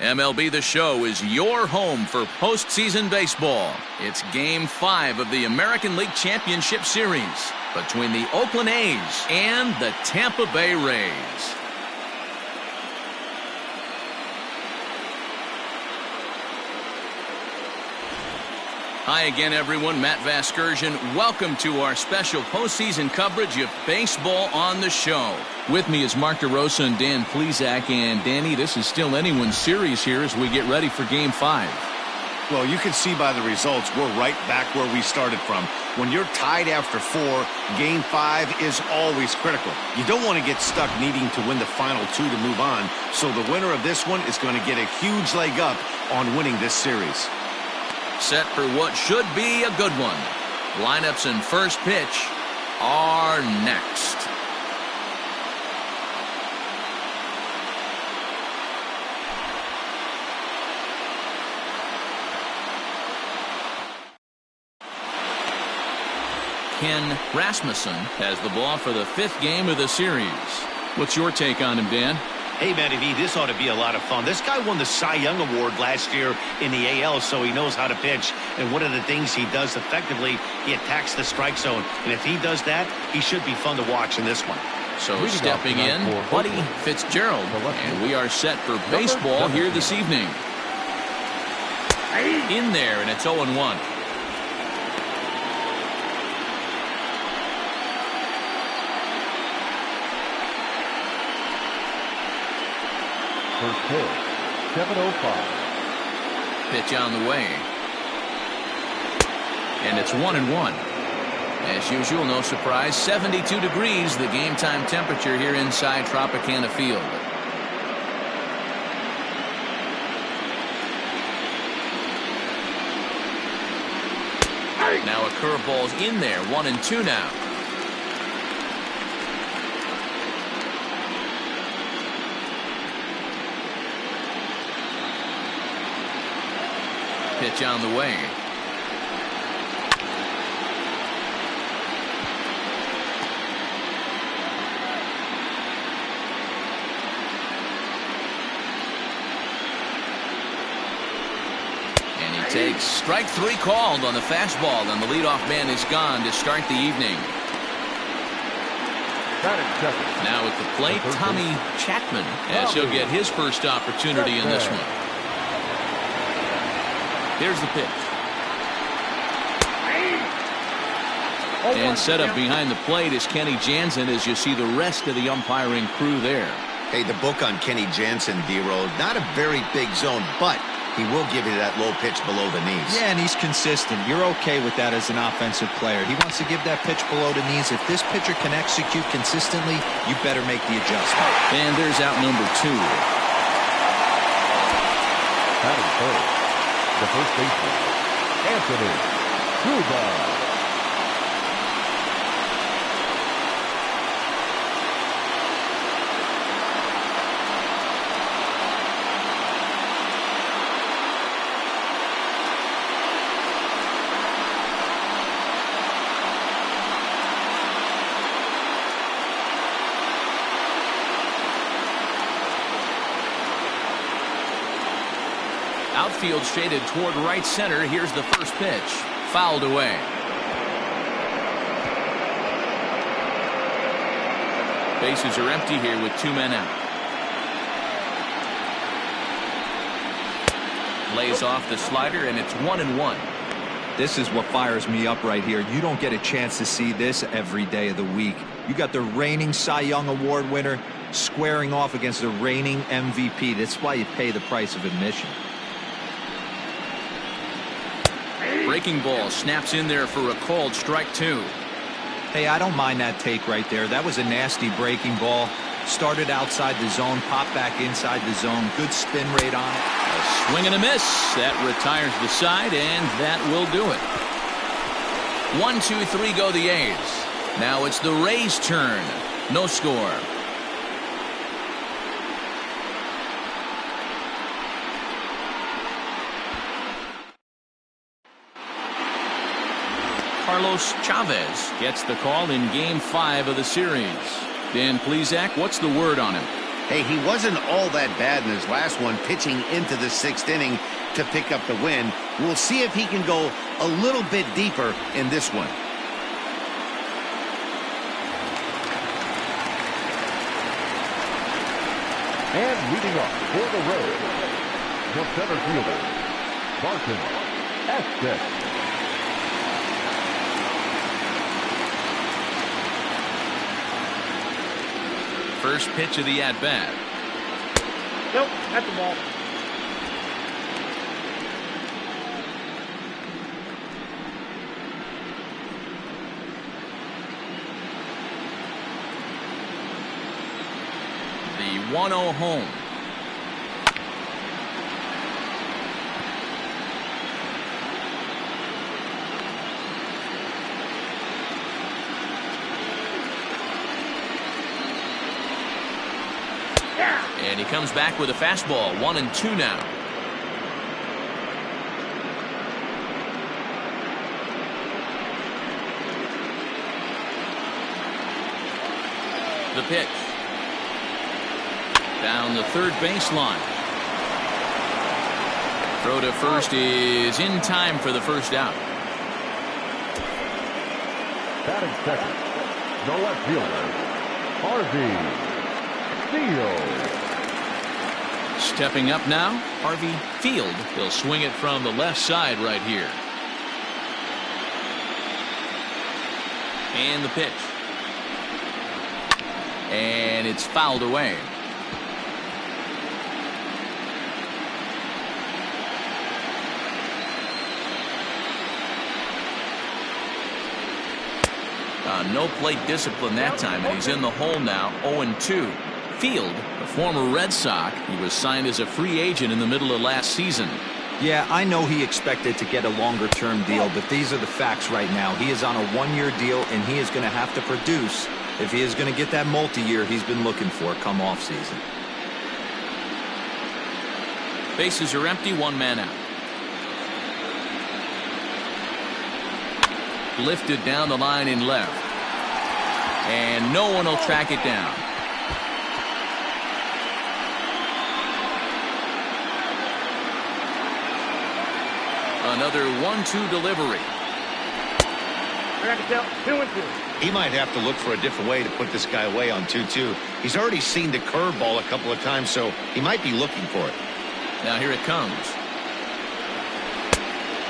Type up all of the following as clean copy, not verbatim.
MLB The Show is your home for postseason baseball. It's Game 5 of the American League Championship Series between the Oakland A's and the Tampa Bay Rays. Hi again, everyone. Matt Vasgersian. Welcome to our special postseason coverage of baseball on the show. With me is Mark DeRosa and Dan Plesac. And Danny, this is still anyone's series here as we get ready for Game 5. Well, you can see by the results, we're right back where we started from. When you're tied after 4, Game 5 is always critical. You don't want to get stuck needing to win the final 2 to move on. So the winner of this one is going to get a huge leg up on winning this series. Set for what should be a good one. Lineups and first pitch are next. Ken Rasmussen has the ball for the 5th game of the series. What's your take on him, Dan? Hey, Matty V, this ought to be a lot of fun. This guy won the Cy Young Award last year in the AL, so he knows how to pitch. And one of the things he does effectively, he attacks the strike zone. And if he does that, he should be fun to watch in this one. So stepping in, Buddy Fitzgerald. And we are set for baseball here this evening. In there, and it's 0-1. First pitch, 7:05. Pitch on the way. And it's 1-1. As usual, no surprise, 72 degrees, the game time temperature here inside Tropicana Field. Now a curveball's in there, 1-2 now. Pitch on the way. And he takes strike 3 called on the fastball, and the leadoff man is gone to start the evening. Now at the plate, Tommy Chapman, as he'll get his first opportunity in this one. Here's the pitch. And set up behind the plate is Kenny Jansen as you see the rest of the umpiring crew there. Hey, the book on Kenny Jansen, D-Roll, not a very big zone, but he will give you that low pitch below the knees. Yeah, and he's consistent. You're okay with that as an offensive player. He wants to give that pitch below the knees. If this pitcher can execute consistently, you better make the adjustment. And there's out number 2. Batting first, the first baseman, Anthony Cuba. Outfield shaded toward right center. Here's the first pitch. Fouled away. Bases are empty here with 2 men out. Lays off the slider, and it's 1-1. This is what fires me up right here. You don't get a chance to see this every day of the week. You got the reigning Cy Young Award winner squaring off against the reigning MVP. That's why you pay the price of admission. Breaking ball snaps in there for a called strike 2. Hey, I don't mind that take right there. That was a nasty breaking ball. Started outside the zone, popped back inside the zone. Good spin rate on it. A swing and a miss. That retires the side, and that will do it. 1-2-3 go the A's. Now it's the Rays' turn. No score. Carlos Chavez gets the call in Game 5 of the series. Dan Plesac, what's the word on him? Hey, he wasn't all that bad in his last one, pitching into the 6th inning to pick up the win. We'll see if he can go a little bit deeper in this one. And leading up for the road, the center fielder, Barton Estes. First pitch of the at-bat. Nope, that's the ball. The 1-0 home. And he comes back with a fastball. 1-2 now. The pitch. Down the third baseline. Throw to first is in time for the first out. Batting second, the left fielder, Harvey Field. Stepping up now, Harvey Field. He'll swing it from the left side right here. And the pitch. And it's fouled away. No plate discipline that time, and he's in the hole now. 0-2. Field, a former Red Sox, he was signed as a free agent in the middle of last season. Yeah, I know he expected to get a longer-term deal, but these are the facts right now. He is on a one-year deal, and he is going to have to produce if he is going to get that multi-year he's been looking for come off-season. Bases are empty, one man out. Lifted down the line in left. And no one will track it down. Another 1-2 delivery. I got to tell 2-2. He might have to look for a different way to put this guy away on 2-2. He's already seen the curveball a couple of times, so he might be looking for it. Now here it comes.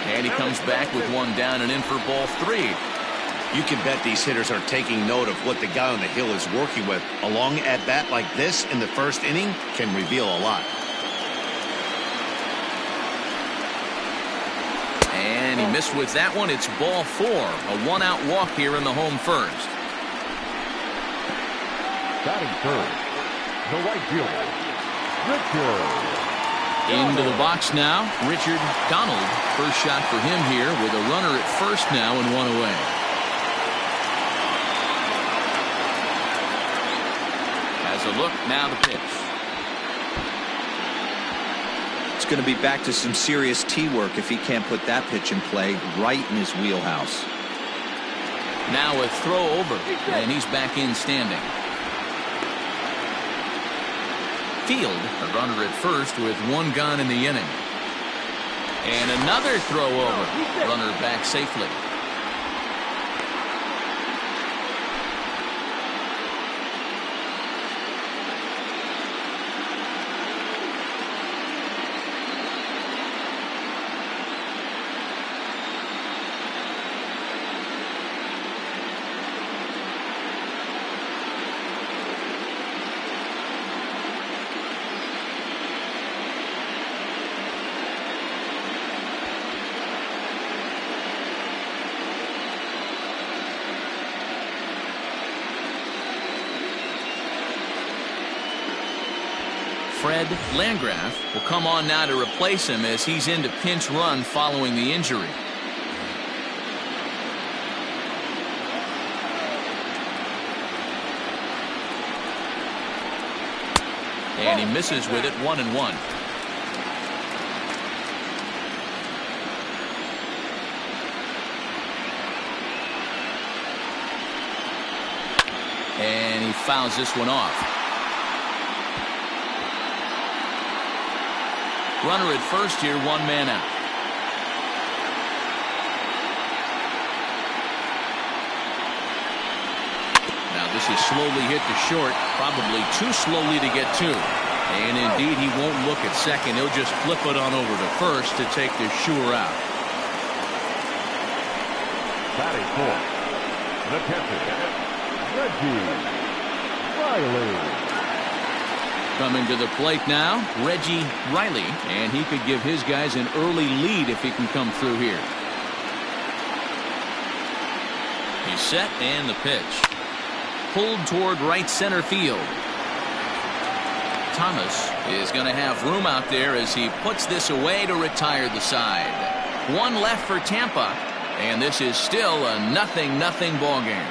And he comes back with one down and in for ball 3. You can bet these hitters are taking note of what the guy on the hill is working with. A long at-bat like this in the first inning can reveal a lot. And he missed with that one. It's ball 4. A one-out walk here in the home first. Batting third, the right fielder, Richard. Into the box now, Richard Donald. First shot for him here with a runner at first now and one away. Has a look, now the pitch. It's going to be back to some serious tee work if he can't put that pitch in play right in his wheelhouse. Now a throw over, and he's back in standing. Field, a runner at first with one gone in the inning. And another throw over. Runner back safely. Fred Landgraf will come on now to replace him as he's into pinch run following the injury. And he misses with it, 1-1. And he fouls this one off. Runner at first here, 1 man out. Now this is slowly hit to short, probably too slowly to get to. And indeed, he won't look at second. He'll just flip it on over to first to take the sure out. Batting fourth, the catcher, Reggie Riley. Coming to the plate now, Reggie Riley, and he could give his guys an early lead if he can come through here. He's set, and the pitch. Pulled toward right center field. Thomas is going to have room out there as he puts this away to retire the side. 1 left for Tampa, and this is still a 0-0 ball game.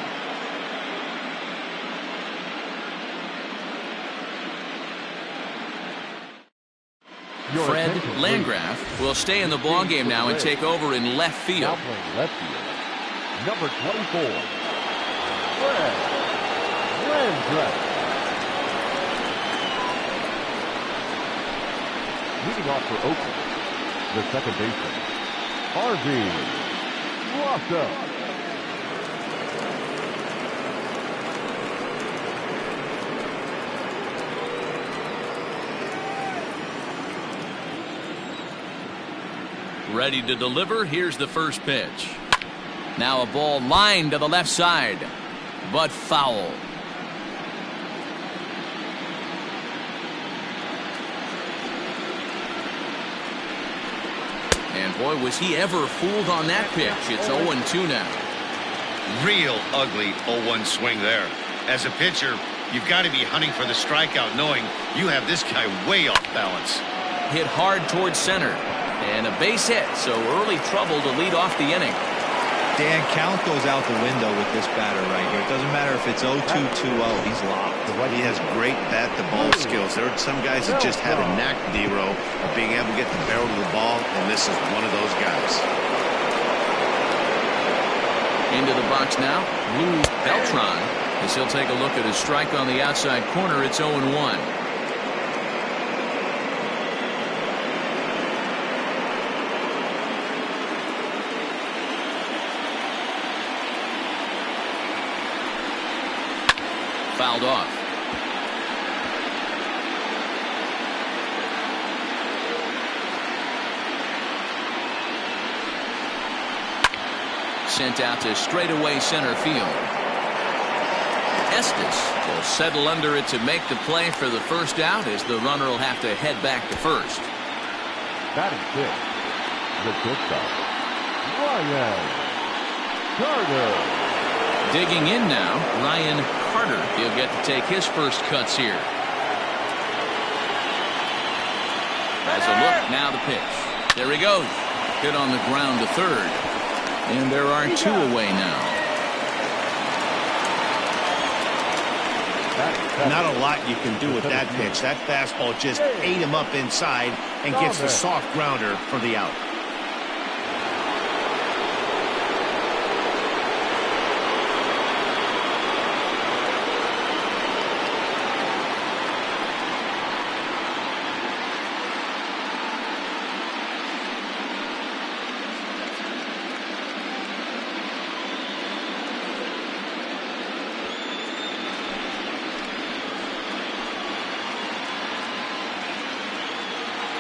Fred Landgraf will stay in the ball game now and take over in left field. Left field. Number 24, Fred Landgraf. Leading off for Oakland, the second baseman, Harvey Rosser. Ready to deliver. Here's the first pitch. Now a ball lined to the left side, but foul. And boy, was he ever fooled on that pitch. It's 0-2 now. Real ugly 0-1 swing there. As a pitcher, you've got to be hunting for the strikeout, knowing you have this guy way off balance. Hit hard towards center. And a base hit, so early trouble to lead off the inning. Dan, count goes out the window with this batter right here. It doesn't matter if it's 0-2, 2-0. He's locked. He has great bat-to-ball skills. There are some guys that just have a knack, D-Row, of being able to get the barrel to the ball, and this is one of those guys. Into the box now, Lou Beltran, as he'll take a look at his strike on the outside corner. It's 0-1. Fouled off. Sent out to straightaway center field. Estes will settle under it to make the play for the first out, as the runner will have to head back to first. Batting fifth, the shortstop, Ryan Carter. Digging in now, Ryan Carter. He'll get to take his first cuts here. As a look, now the pitch. There he goes. Hit on the ground to third. And there are 2 away now. Not a lot you can do with that pitch. That fastball just ate him up inside and gets the soft grounder for the out.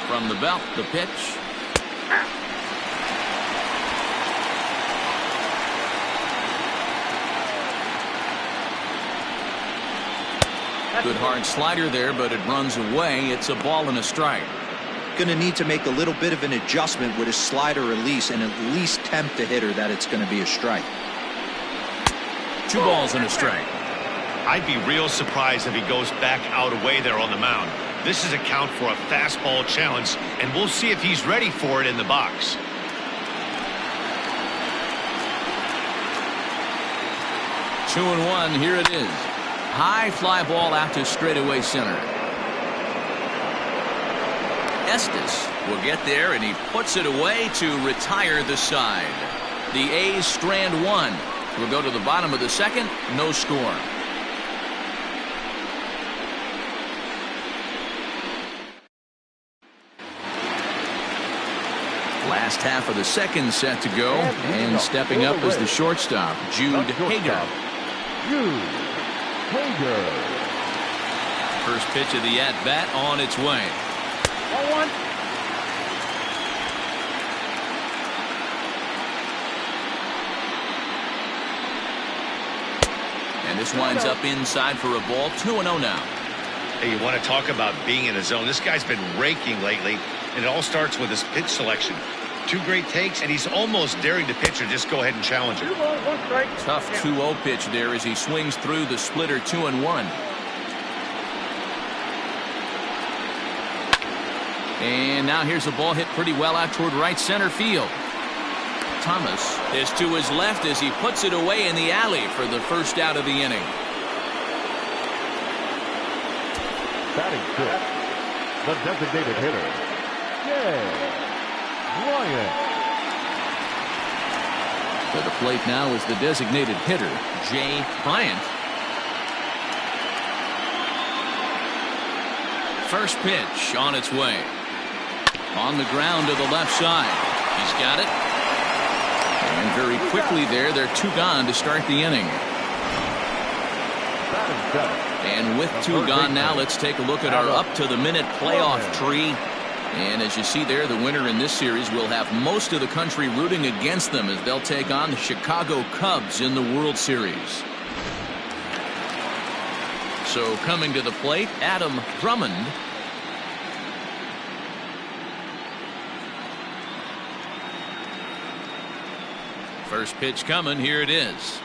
From the belt, the pitch. Good hard slider there, but it runs away. It's a ball and a strike. Going to need to make a little bit of an adjustment with his slider release and at least tempt the hitter that it's going to be a strike. 2 balls and a strike. I'd be real surprised if he goes back out away there on the mound. This is a count for a fastball challenge, and we'll see if he's ready for it in the box. Two and one, here it is. High fly ball out to straightaway center. Estes will get there, and he puts it away to retire the side. The A's strand one. We'll go to the bottom of the second. No score. First half of the second set to go, and stepping up is the shortstop, Jude Hager. Jude Hager. First pitch of the at-bat on its way. 1-1. And this winds up inside for a ball. 2-0 now. Hey, you want to talk about being in a zone. This guy's been raking lately, and it all starts with his pitch selection. 2 great takes, and he's almost daring to pitch or just go ahead and challenge it. 2 balls, 1 strike. Tough 2-0 pitch there as he swings through the splitter. 2-1. And now here's a ball hit pretty well out toward right center field. Thomas is to his left as he puts it away in the alley for the first out of the inning. Batting fifth, the designated hitter, Jay Bryant. To the plate now is the designated hitter, Jay Bryant. First pitch on its way. On the ground to the left side. He's got it. And very quickly there, they're 2 gone to start the inning. And with 2 gone now, let's take a look at our up-to-the-minute playoff tree. And as you see there, the winner in this series will have most of the country rooting against them as they'll take on the Chicago Cubs in the World Series. So coming to the plate, Adam Drummond. First pitch coming. Here it is.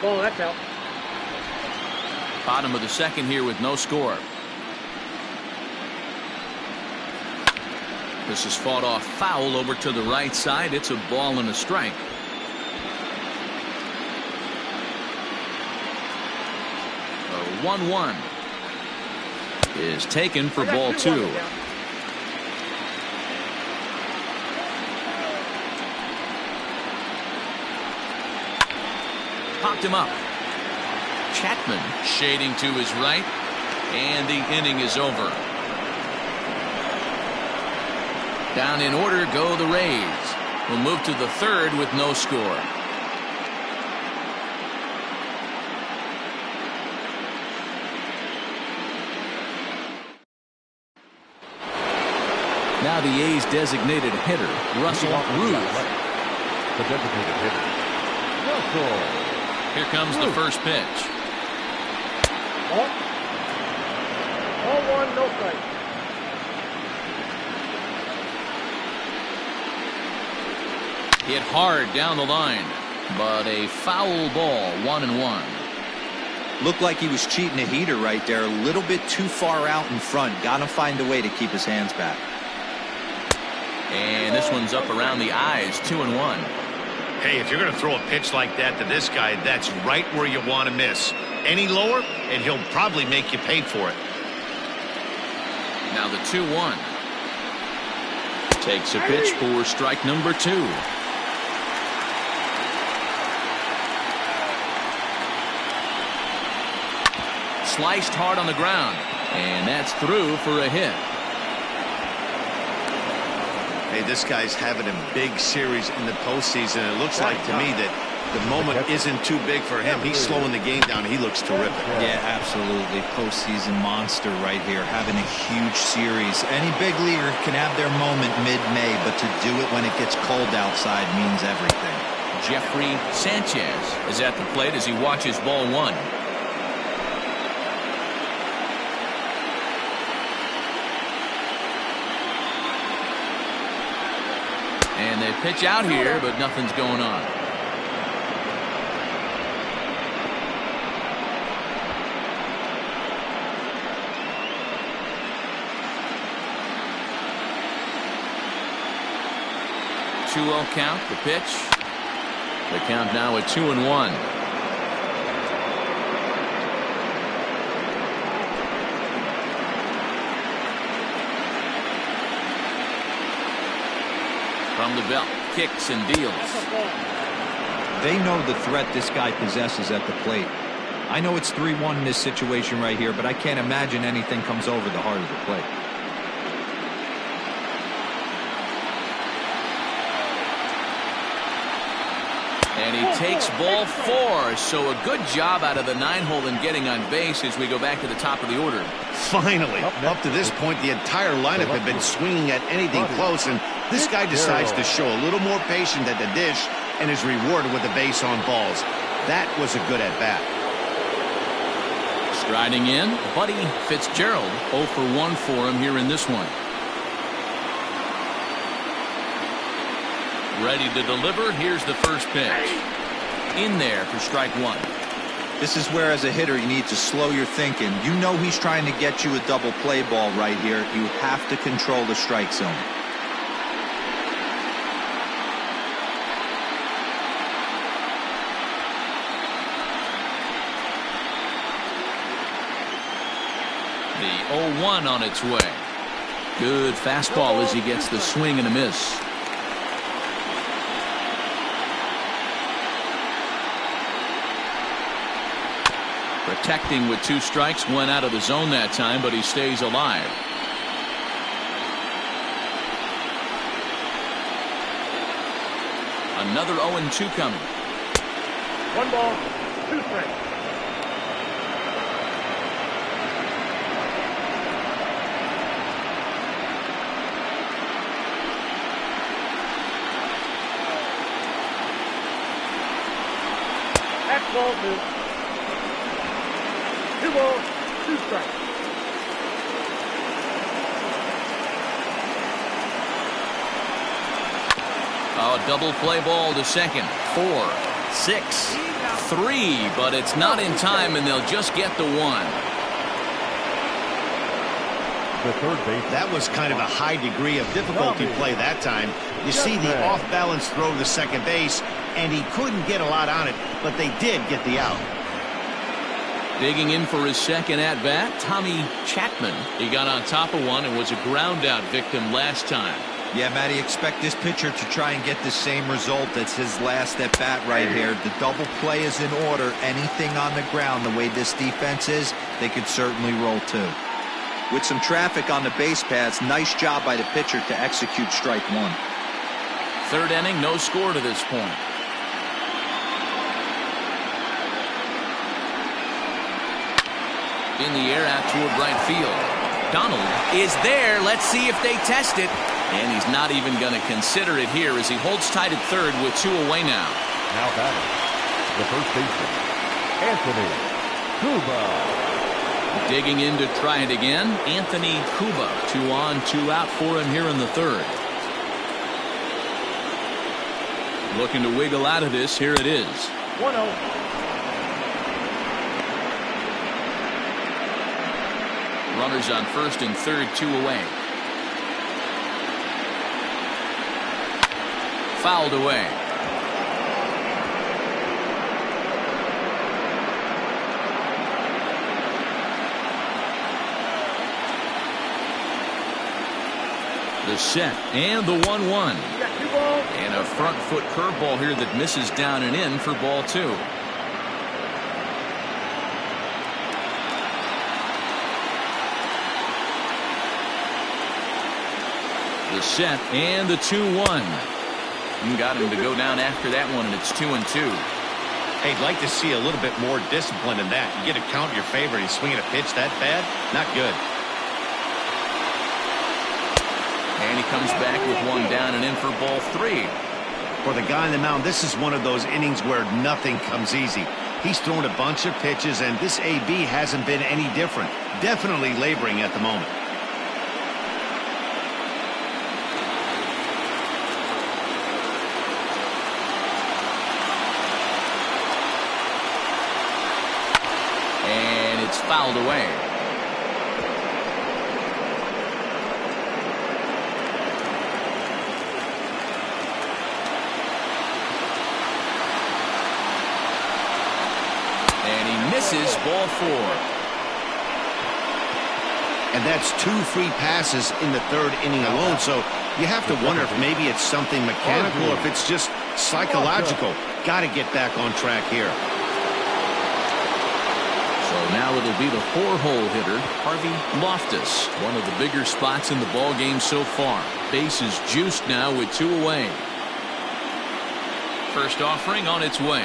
Ball, that's out. Bottom of the second here with no score. This is fought off foul over to the right side. It's a ball and a strike. A 1-1 is taken for ball 2. Popped him up. Chapman shading to his right, and the inning is over. Down in order go the Rays. We'll move to the third with no score. Now the A's designated hitter, Russell Ruth. The designated hitter, Russell. Here comes the first pitch. 1-1, no strike. Hit hard down the line, but a foul ball. 1-1. Looked like he was cheating a heater right there. A little bit too far out in front. Got to find a way to keep his hands back. And this one's up around the eyes. 2-1. Hey, if you're going to throw a pitch like that to this guy, that's right where you want to miss. Any lower, and he'll probably make you pay for it. Now the 2-1. Takes a pitch for strike number 2. Sliced hard on the ground, and that's through for a hit. Hey, this guy's having a big series in the postseason. It looks like to me that the moment isn't too big for him. He's slowing the game down. He looks terrific. Yeah, absolutely. Postseason monster right here, having a huge series. Any big leaguer can have their moment mid-May, but to do it when it gets cold outside means everything. Jeffrey Sanchez is at the plate as he watches ball 1. And they pitch out here, but nothing's going on. Two-0 count, the pitch. The count now at 2-1. From the belt, kicks and deals. They know the threat this guy possesses at the plate. I know it's 3-1 in this situation right here, but I can't imagine anything comes over the heart of the plate. And he takes ball 4. So a good job out of the 9-hole in getting on base as we go back to the top of the order. Finally, up to this point, the entire lineup had been swinging at anything close, and this guy decides to show a little more patience at the dish and is rewarded with a base on balls. That was a good at-bat. Striding in, Buddy Fitzgerald. 0 for 1 for him here in this one. Ready to deliver. Here's the first pitch. In there for strike 1. This is where, as a hitter, you need to slow your thinking. You know he's trying to get you a double play ball right here. You have to control the strike zone. The 0-1 on its way. Good fastball as he gets the swing and a miss. Protecting with 2 strikes, went out of the zone that time, but he stays alive. Another 0-2 coming. 1 ball, 2 strikes. That's ball 2. 2 balls, 2 strikes. Oh, double play ball to second. 4, 6, 3, but it's not in time, and they'll just get the 1. The third base. That was kind of a high degree of difficulty play that time. You see the off-balance throw to second base, and he couldn't get a lot on it, but they did get the out. Digging in for his second at-bat, Tommy Chapman. He got on top of one and was a ground-out victim last time. Yeah, Matty, expect this pitcher to try and get the same result as his last at-bat right here. The double play is in order. Anything on the ground, the way this defense is, they could certainly roll 2. With some traffic on the base paths, nice job by the pitcher to execute strike 1. Third inning, no score to this point. In the air out toward right field. Donald is there. Let's see if they test it. And he's not even going to consider it here as he holds tight at third with 2 away now. Now batting, the first baseman, Anthony Cuba. Digging in to try it again, Anthony Cuba. 2 on, 2 out for him here in the third. Looking to wiggle out of this. Here it is. 1-0. Runners on first and third, 2 away. Fouled away. The set and the 1-1. And a front foot curveball here that misses down and in for ball 2. The set and the 2-1. You got him to go down after that one, and it's 2-2. Hey, I'd like to see a little bit more discipline in that. You get a count in your favor, he's swinging a pitch that bad. Not good. And he comes back with 1 down and in for ball 3. For the guy on the mound, this is one of those innings where nothing comes easy. He's thrown a bunch of pitches, and this AB hasn't been any different. Definitely laboring at the moment. And it's fouled away. And he misses ball 4. And that's 2 free passes in the third inning alone. So you have to wonder if maybe it's something mechanical or if it's just psychological. Got to get back on track here. So now it'll be the 4-hole hitter, Harvey Loftus. One of the bigger spots in the ball game so far. Base is juiced now with 2 away. First offering on its way. 0-1.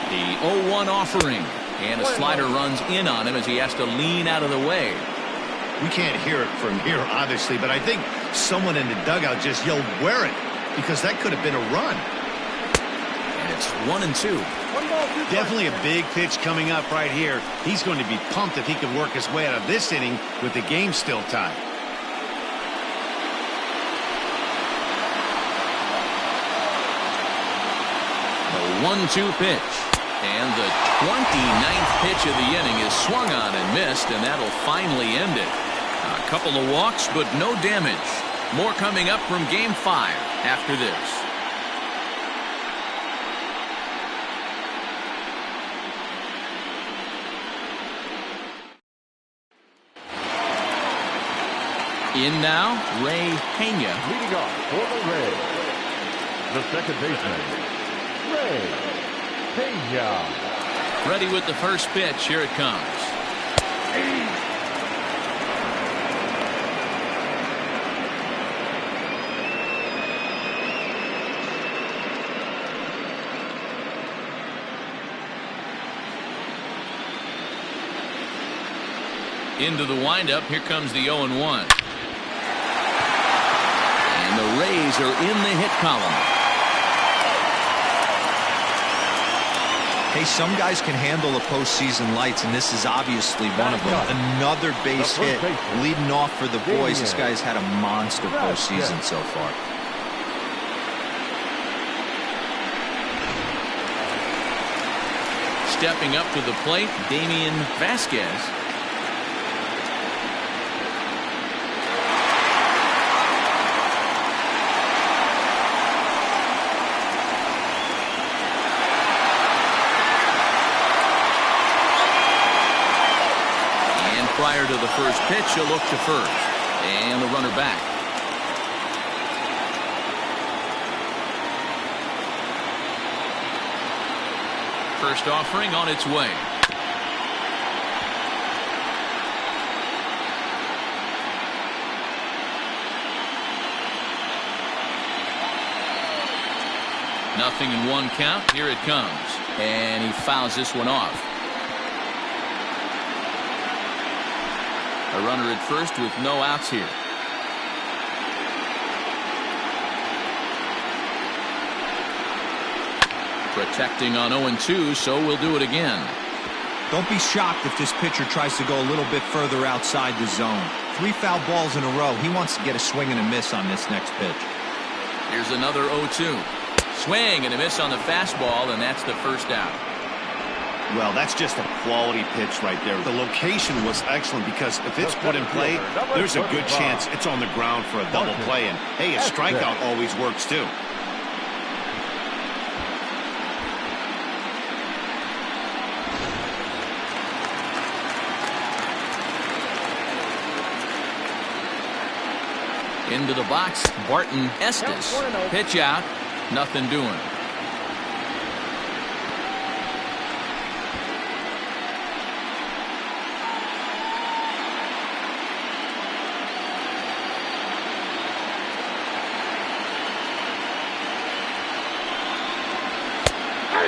The 0-1 offering. And a slider runs in on him as he has to lean out of the way. We can't hear it from here, obviously, but I think someone in the dugout just yelled, "Wear it," because that could have been a run. And it's 1-2. 1 ball, 2 Definitely a big pitch coming up right here. He's going to be pumped if he can work his way out of this inning with the game still tied. The 1-2 pitch. And the 29th pitch of the inning is swung on and missed, and that'll finally end it. A couple of walks, but no damage. More coming up from Game 5 after this. In now, Ray Pena. Leading off for the Rays, the second baseman, Ray Pena. Ready with the first pitch. Here it comes. Into the windup. Here comes the 0-1. And the Rays are in the hit column. Hey, some guys can handle the postseason lights, and this is obviously one of them. Another base hit leading off for the boys. This guy's had a monster postseason so far. Stepping up to the plate, Damian Vasquez. Prior to the first pitch, he'll look to first. And the runner back. First offering on its way. Nothing in 1 count. Here it comes. And he fouls this one off. A runner at first with no outs here. Protecting on 0-2, so we'll do it again. Don't be shocked if this pitcher tries to go a little bit further outside the zone. 3 foul balls in a row. He wants to get a swing and a miss on this next pitch. Here's another 0-2. Swing and a miss on the fastball, and that's the first out. Well, that's just a quality pitch right there. The location was excellent because if it's put in play, there's a good chance it's on the ground for a double play. And, hey, a strikeout always works, too. Into the box, Barton Estes. Pitch out, nothing doing.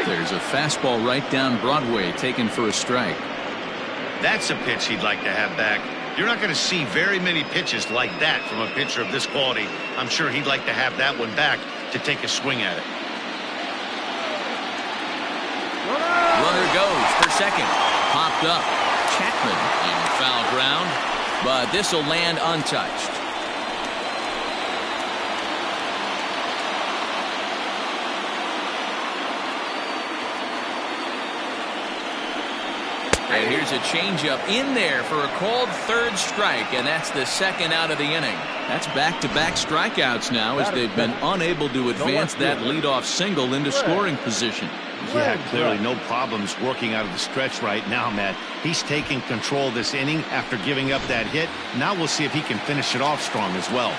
There's a fastball right down Broadway taken for a strike. That's a pitch he'd like to have back. You're not going to see very many pitches like that from a pitcher of this quality. I'm sure he'd like to have that one back to take a swing at it. Runner goes for second. Popped up. Chapman in foul ground, but this will land untouched. And here's a changeup in there for a called third strike, and that's the second out of the inning. That's back-to-back strikeouts now as they've been unable to advance that leadoff single into scoring position. Yeah, clearly no problems working out of the stretch right now, Matt. He's taking control of this inning after giving up that hit. Now we'll see if he can finish it off strong as well.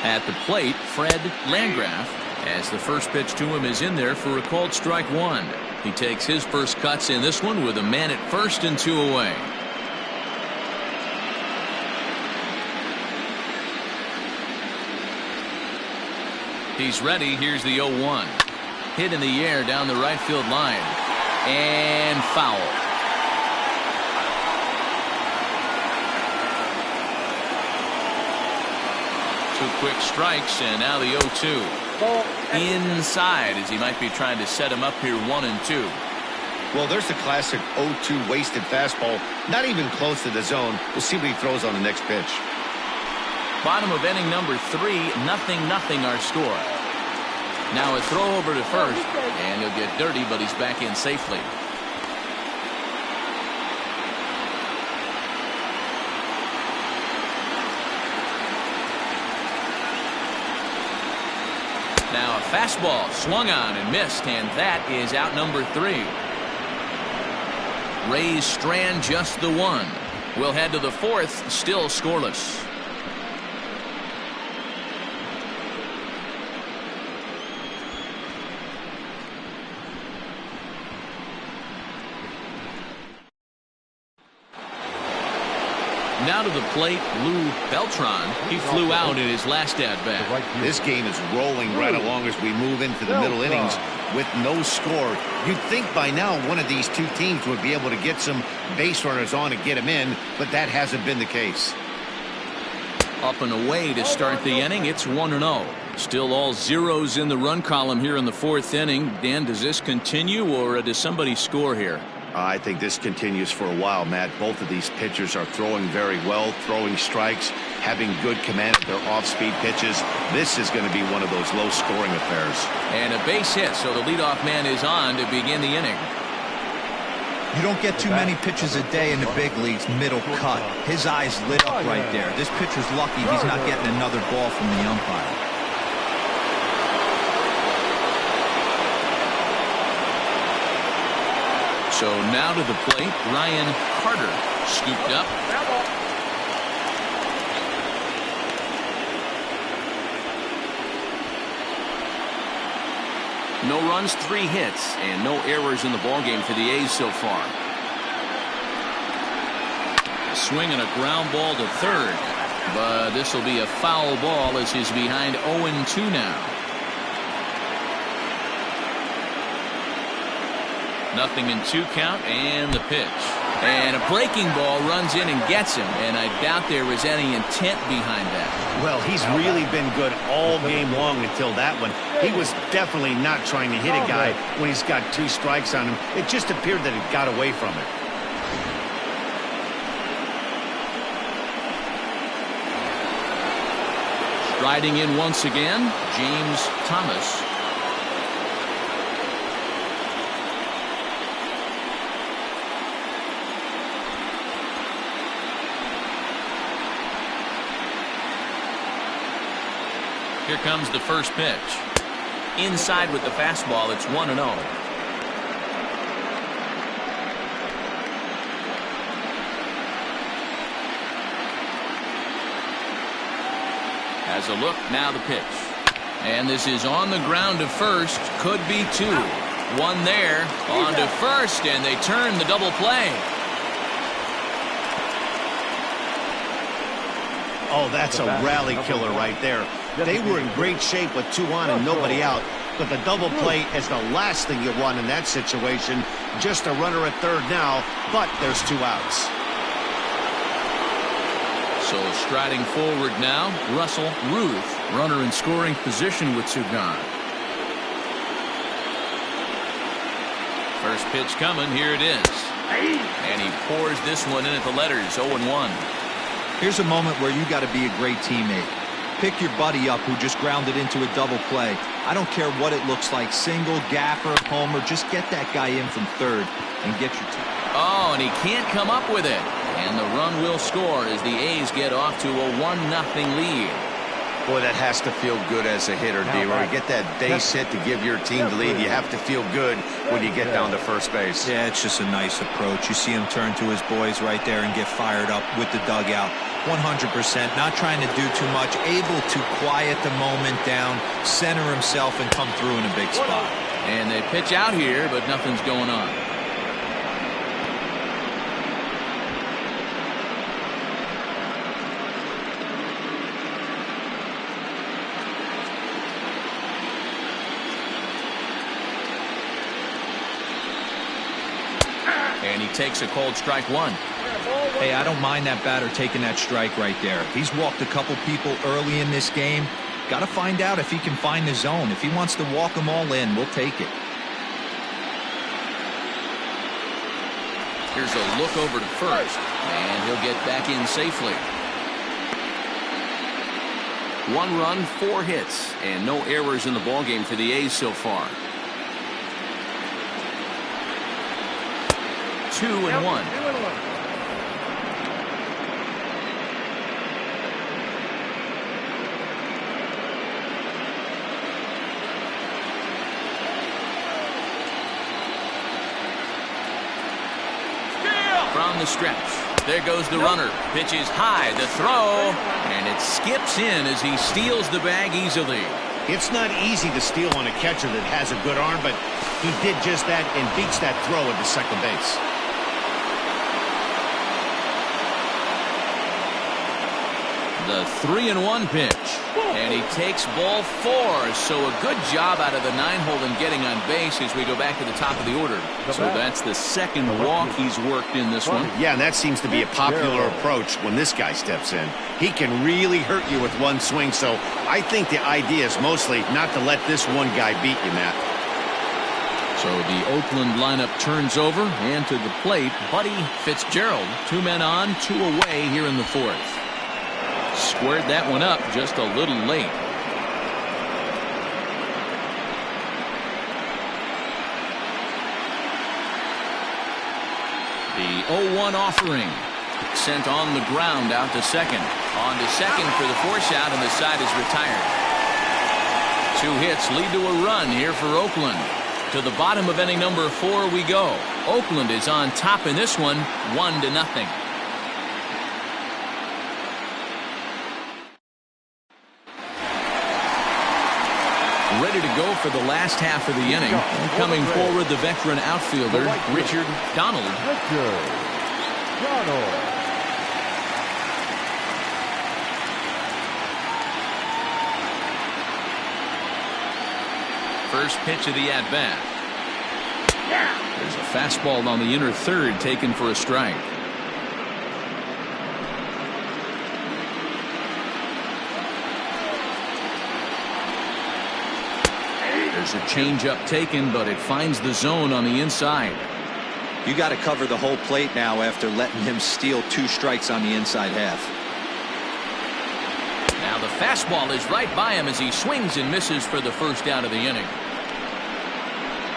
At the plate, Fred Landgraf. As the first pitch to him is in there for a called strike one. He takes his first cuts in this one with a man at first and 2 away. He's ready. Here's the 0-1. Hit in the air down the right field line. And foul. Two quick strikes, and now the 0-2. Inside, as he might be trying to set him up here 1-2. Well, there's the classic 0-2 wasted fastball. Not even close to the zone. We'll see what he throws on the next pitch. Bottom of inning number 3, 0-0 our score. Now a throw over to first, and he'll get dirty, but he's back in safely. Now a fastball swung on and missed, and that is out number 3. Rays strand just the 1. We'll head to the 4th, still scoreless. Now to the plate, Lou Beltran. He flew out in his last at-bat. This game is rolling right along as we move into the middle innings with no score. You'd think by now one of these two teams would be able to get some base runners on and get them in, but that hasn't been the case. Up and away to start the inning. It's 1-0. Still all zeros in the run column here in the 4th inning. Dan, does this continue, or does somebody score here? I think this continues for a while, Matt. Both of these pitchers are throwing very well, throwing strikes, having good command of their off-speed pitches. This is going to be one of those low-scoring affairs. And a base hit, so the leadoff man is on to begin the inning. You don't get too many pitches a day in the big leagues middle cut. His eyes lit up right there. This pitcher's lucky he's not getting another ball from the umpire. So now to the plate, Ryan Carter scooped up. No runs, 3 hits, and no errors in the ballgame for the A's so far. A swing and a ground ball to third, but this will be a foul ball as he's behind 0-2 now. 0-2 count, and the pitch. And a breaking ball runs in and gets him, and I doubt there was any intent behind that. Well, he's really been good all game long until that one. He was definitely not trying to hit a guy when he's got 2 strikes on him. It just appeared that it got away from him. Striding in once again, James Thomas. Here comes the first pitch. Inside with the fastball, it's 1-0. Has a look, now the pitch. And this is on the ground to first, could be 2. 1 there, on to first, and they turn the double play. Oh, that's a rally killer right there. They were in great shape with 2 on and nobody out. But the double play is the last thing you want in that situation. Just a runner at third now, but there's 2 outs. So striding forward now, Russell Ruth, runner in scoring position with 2 gone. First pitch coming, here it is. And he pours this one in at the letters, 0-1. Here's a moment where you got to be a great teammate. Pick your buddy up who just grounded into a double play. I don't care what it looks like, single, gapper, homer, just get that guy in from third and get your team. Oh, and he can't come up with it. And the run will score as the A's get off to a 1-0 lead. Boy, that has to feel good as a hitter, D-Roy. Get that base hit to give your team the lead. You have to feel good when you get down to first base. Yeah, it's just a nice approach. You see him turn to his boys right there and get fired up with the dugout. 100%, not trying to do too much, able to quiet the moment down, center himself, and come through in a big spot. And they pitch out here, but nothing's going on. And he takes a cold strike one. Hey, I don't mind that batter taking that strike right there. He's walked a couple people early in this game. Got to find out if he can find the zone. If he wants to walk them all in, we'll take it. Here's a look over to first, and he'll get back in safely. 1 run, 4 hits, and no errors in the ballgame for the A's so far. 2-1. From the stretch, there goes the runner. Pitch is high, the throw, and it skips in as he steals the bag easily. It's not easy to steal on a catcher that has a good arm, but he did just that and beats that throw into second base. The 3-1 pitch, and he takes ball 4. So a good job out of the 9-hole in getting on base as we go back to the top of the order. So that's the second walk he's worked in this one. Yeah, and that seems to be a popular approach when this guy steps in. He can really hurt you with one swing, so I think the idea is mostly not to let this one guy beat you, Matt. So the Oakland lineup turns over, and to the plate, Buddy Fitzgerald. 2 men on, 2 away here in the 4th. Squared that one up just a little late. The 0-1 offering sent on the ground out to second. On to second for the force out, and the side is retired. 2 hits lead to a run here for Oakland. To the bottom of inning number 4 we go. Oakland is on top in this one, 1-0. Ready to go for the last half of the inning. And coming forward, the veteran outfielder, Richard Donald. First pitch of the at-bat. There's a fastball on the inner third taken for a strike. There's a changeup taken, but it finds the zone on the inside. You got to cover the whole plate now after letting him steal 2 strikes on the inside half. Now the fastball is right by him as he swings and misses for the first out of the inning.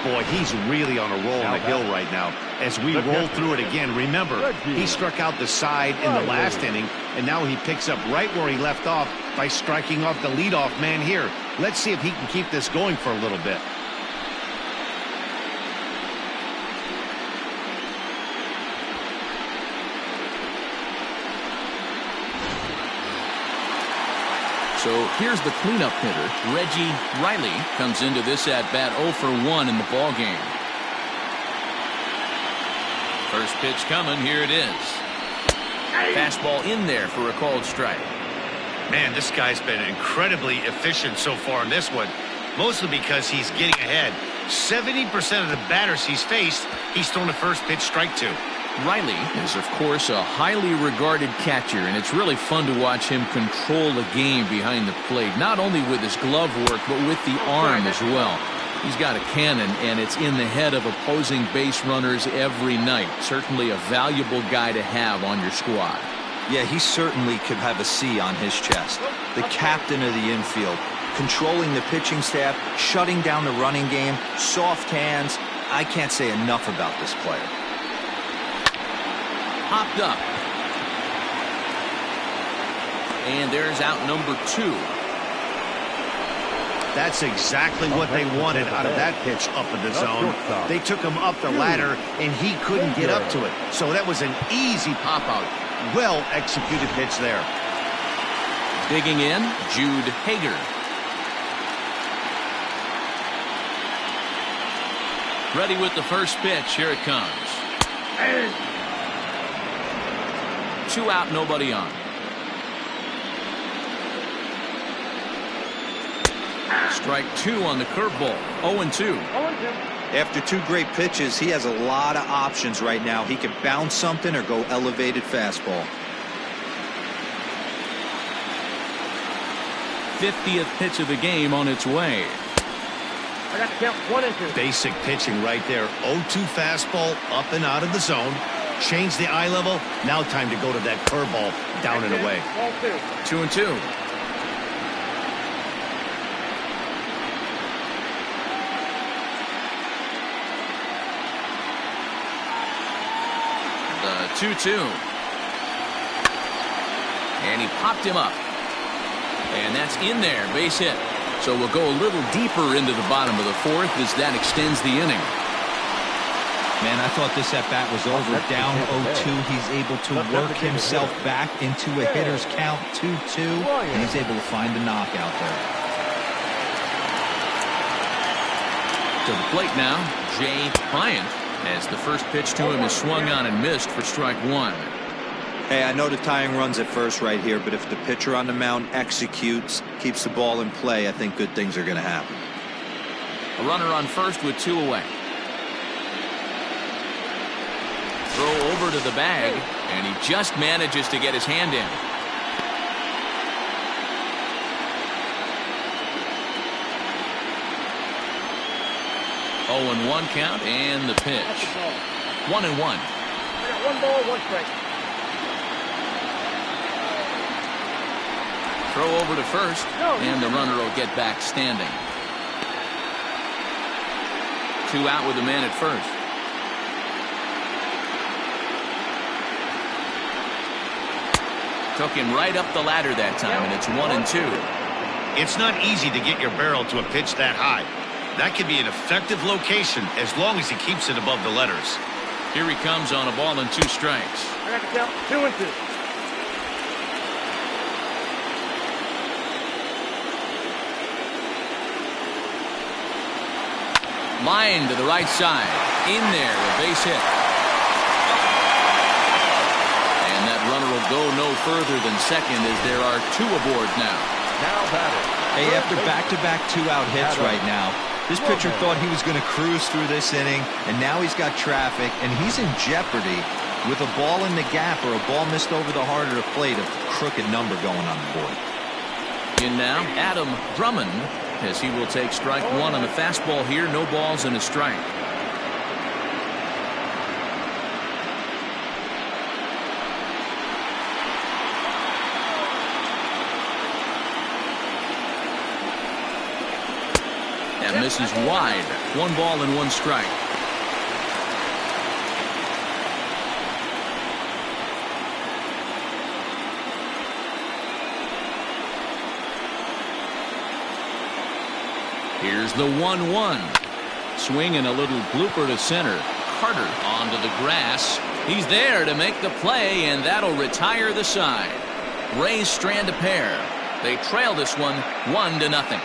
Boy, he's really on a roll on the hill right now. As we roll through it again, remember, he struck out the side in the last inning, and now he picks up right where he left off by striking off the leadoff man here. Let's see if he can keep this going for a little bit. So here's the cleanup hitter. Reggie Riley comes into this at-bat 0 for 1 in the ballgame. First pitch coming. Here it is. Fastball in there for a called strike. Man, this guy's been incredibly efficient so far in this one, mostly because he's getting ahead. 70% of the batters he's faced, he's thrown a first pitch strike to. Riley is, of course, a highly regarded catcher, and it's really fun to watch him control the game behind the plate, not only with his glove work, but with the arm as well. He's got a cannon, and it's in the head of opposing base runners every night. Certainly a valuable guy to have on your squad. Yeah, he certainly could have a C on his chest. The captain of the infield, controlling the pitching staff, shutting down the running game, soft hands. I can't say enough about this player. Popped up. And there's out number 2. That's exactly what they wanted out of that pitch up in the zone. They took him up the ladder, and he couldn't get up to it. So that was an easy pop-out. Well-executed pitch there. Digging in, Jude Hager. Ready with the first pitch. Here it comes. 2 out, nobody on. Strike 2 on the curveball. 0-2. After 2 great pitches, he has a lot of options right now. He can bounce something or go elevated fastball. 50th pitch of the game on its way. I got to count 1 and 2. Basic pitching right there. 0-2 fastball up and out of the zone. Change the eye level. Now time to go to that curveball down and away. 2-2. The 2-2. And he popped him up. And that's in there. Base hit. So we'll go a little deeper into the bottom of the 4th as that extends the inning. Man, I thought this at-bat was over. Down 0-2. He's able to work himself back into a hitter's count 2-2. And he's able to find a knockout there. To the plate now, Jay Bryant, as the first pitch to him is swung on and missed for strike 1. Hey, I know the tying runs at first right here, but if the pitcher on the mound executes, keeps the ball in play, I think good things are going to happen. A runner on first with 2 away. Throw over to the bag, and he just manages to get his hand in. Oh, 0-1 count, and the pitch. 1-1. I got 1 ball, 1 strike. Throw over to first, and the runner will get back standing. 2 out with a man at first. Took him right up the ladder that time, and it's 1-2. It's not easy to get your barrel to a pitch that high. That could be an effective location as long as he keeps it above the letters. Here he comes on a ball and 2 strikes. I got to count 2 and 2. Line to the right side. In there, a base hit. And that runner will go no further than second as there are 2 aboard now. Now batting. Hey, after back-to-back 2-out hits right now, this pitcher thought he was going to cruise through this inning, and now he's got traffic, and he's in jeopardy with a ball in the gap or a ball missed over the heart of the plate, a crooked number going on the board. In now, Adam Drummond, as he will take strike 1 on the fastball here. No balls and a strike. That misses wide. 1 ball and 1 strike. Here's the 1-1. Swing and a little blooper to center. Carter onto the grass. He's there to make the play, and that'll retire the side. Rays strand a pair. They trail this one 1-0.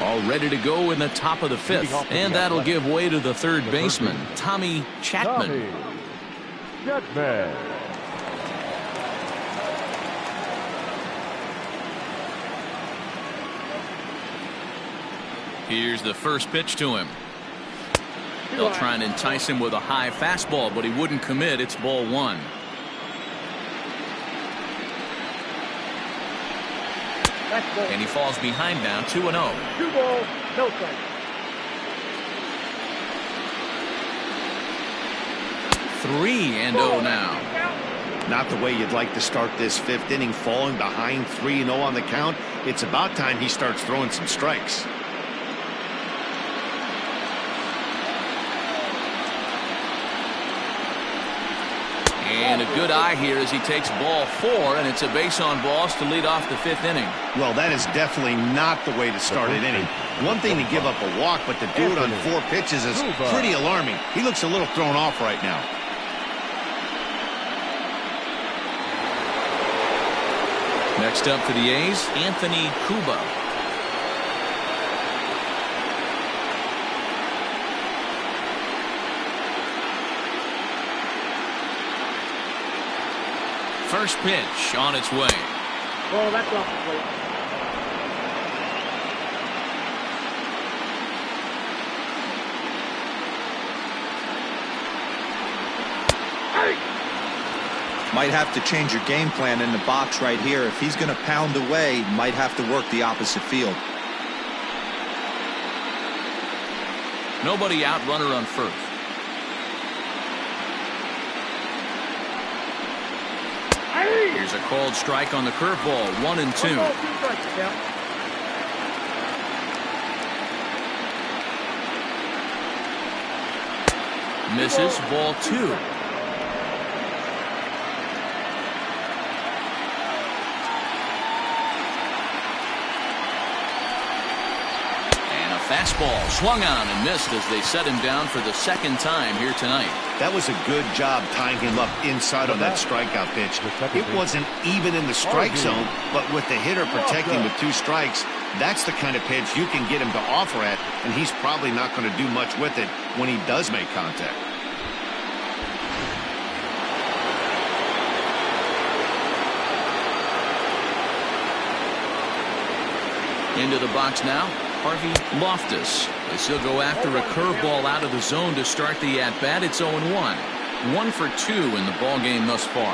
All ready to go in the top of the 5th, and that'll give way to the 3rd baseman, Tommy Chapman. Here's the first pitch to him. They'll try and entice him with a high fastball, but he wouldn't commit. It's ball 1. And he falls behind now, 2-0. 2 balls, no strike. 3-0 now. Not the way you'd like to start this 5th inning, falling behind 3-0 on the count. It's about time he starts throwing some strikes. And a good eye here as he takes ball 4, and it's a base on balls to lead off the 5th inning. Well, that is definitely not the way to start an inning. One thing to give up a walk, but to do it on 4 pitches is pretty alarming. He looks a little thrown off right now. Next up for the A's, Anthony Cuba. First pitch on its way. Well, that's off the plate. Might have to change your game plan in the box right here. If he's going to pound away, might have to work the opposite field. Nobody out, runner on first. Here's a called strike on the curveball. 1-2. Misses, ball 2. Fastball swung on and missed as they set him down for the 2nd time here tonight. That was a good job tying him up inside on that strikeout pitch. It wasn't even in the strike zone, but with the hitter protecting with 2 strikes, that's the kind of pitch you can get him to offer at, and he's probably not going to do much with it when he does make contact. Into the box now, Harvey Loftus. They still go after a curveball out of the zone to start the at-bat. It's 0-1. 1 for 2 in the ball game thus far.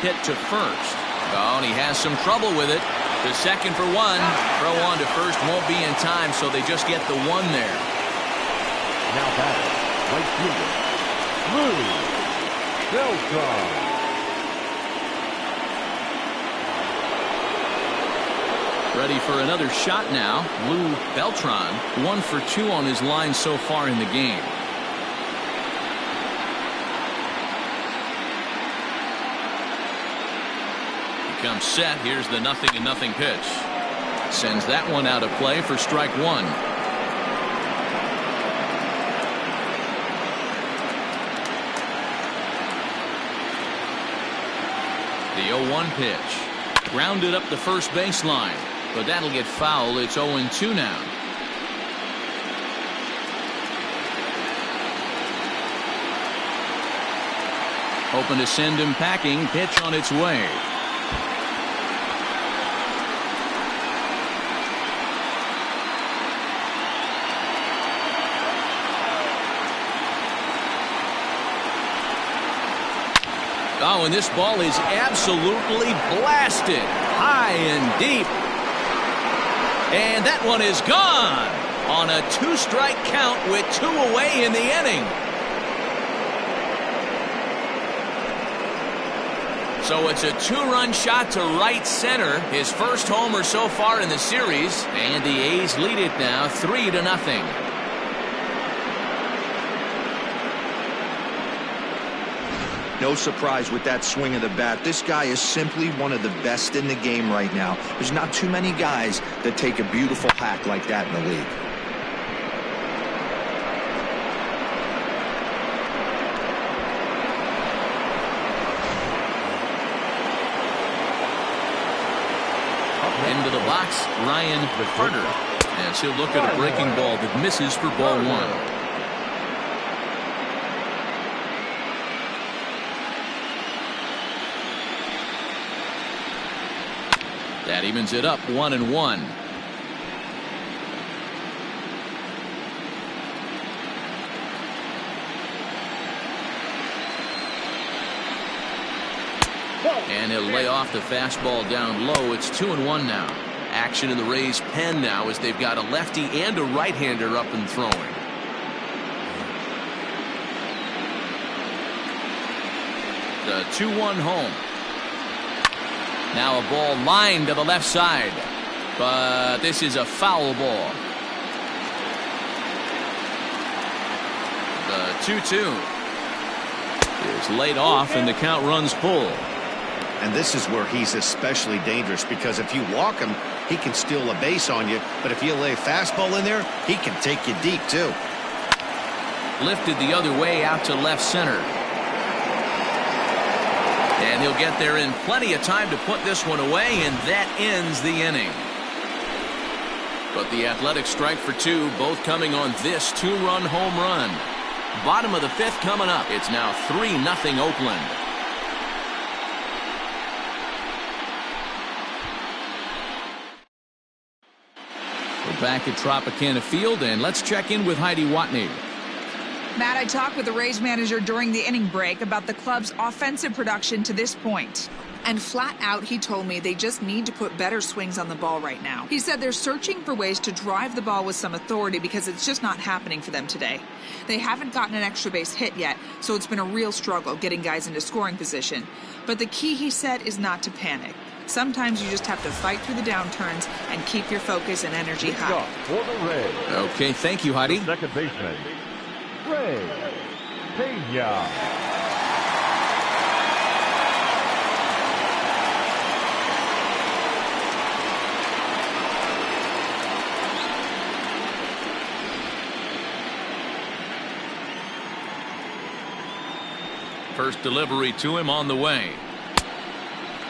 Hit to first. Oh, and he has some trouble with it. The second for 1. Throw on to first won't be in time, so they just get the 1 there. Now batting, right fielder, Lou Beltran. Ready for another shot now. Lou Beltran, 1 for 2 on his line so far in the game. He comes set. Here's the 0-0 pitch. Sends that one out of play for strike 1. The 0-1 pitch. Grounded up the first baseline, but that'll get foul. It's 0-2 now. Hoping to send him packing. Pitch on its way. Oh, and this ball is absolutely blasted high and deep. And that one is gone on a 2-strike count with 2 away in the inning. So it's a 2-run shot to right center. His first homer so far in the series. And the A's lead it now 3-0. No surprise with that swing of the bat. This guy is simply one of the best in the game right now. There's not too many guys that take a beautiful hack like that in the league. Into the box, Ryan Carter. As he'll look at a breaking ball that misses for ball 1. That evens it up 1-1. And he'll lay off the fastball down low. It's 2-1 now. Action in the Rays' pen now as they've got a lefty and a right-hander up and throwing. The 2-1 home. Now a ball lined to the left side. But this is a foul ball. The 2-2 is laid off, and the count runs full. And this is where he's especially dangerous, because if you walk him, he can steal a base on you. But if you lay a fastball in there, he can take you deep, too. Lifted the other way out to left center. And he'll get there in plenty of time to put this one away, and that ends the inning. But the Athletics strike for two, both coming on this two-run home run. Bottom of the fifth coming up. It's now 3-0 Oakland. We're back at Tropicana Field, and let's check in with Heidi Watney. Matt, I talked with the Rays manager during the inning break about the club's offensive production to this point. And flat out, he told me they just need to put better swings on the ball right now. He said they're searching for ways to drive the ball with some authority because it's just not happening for them today. They haven't gotten an extra base hit yet, so it's been a real struggle getting guys into scoring position. But the key, he said, is not to panic. Sometimes you just have to fight through the downturns and keep your focus and energy high. Okay, thank you, Heidi. Second baseman, Ray Pena. First delivery to him on the way.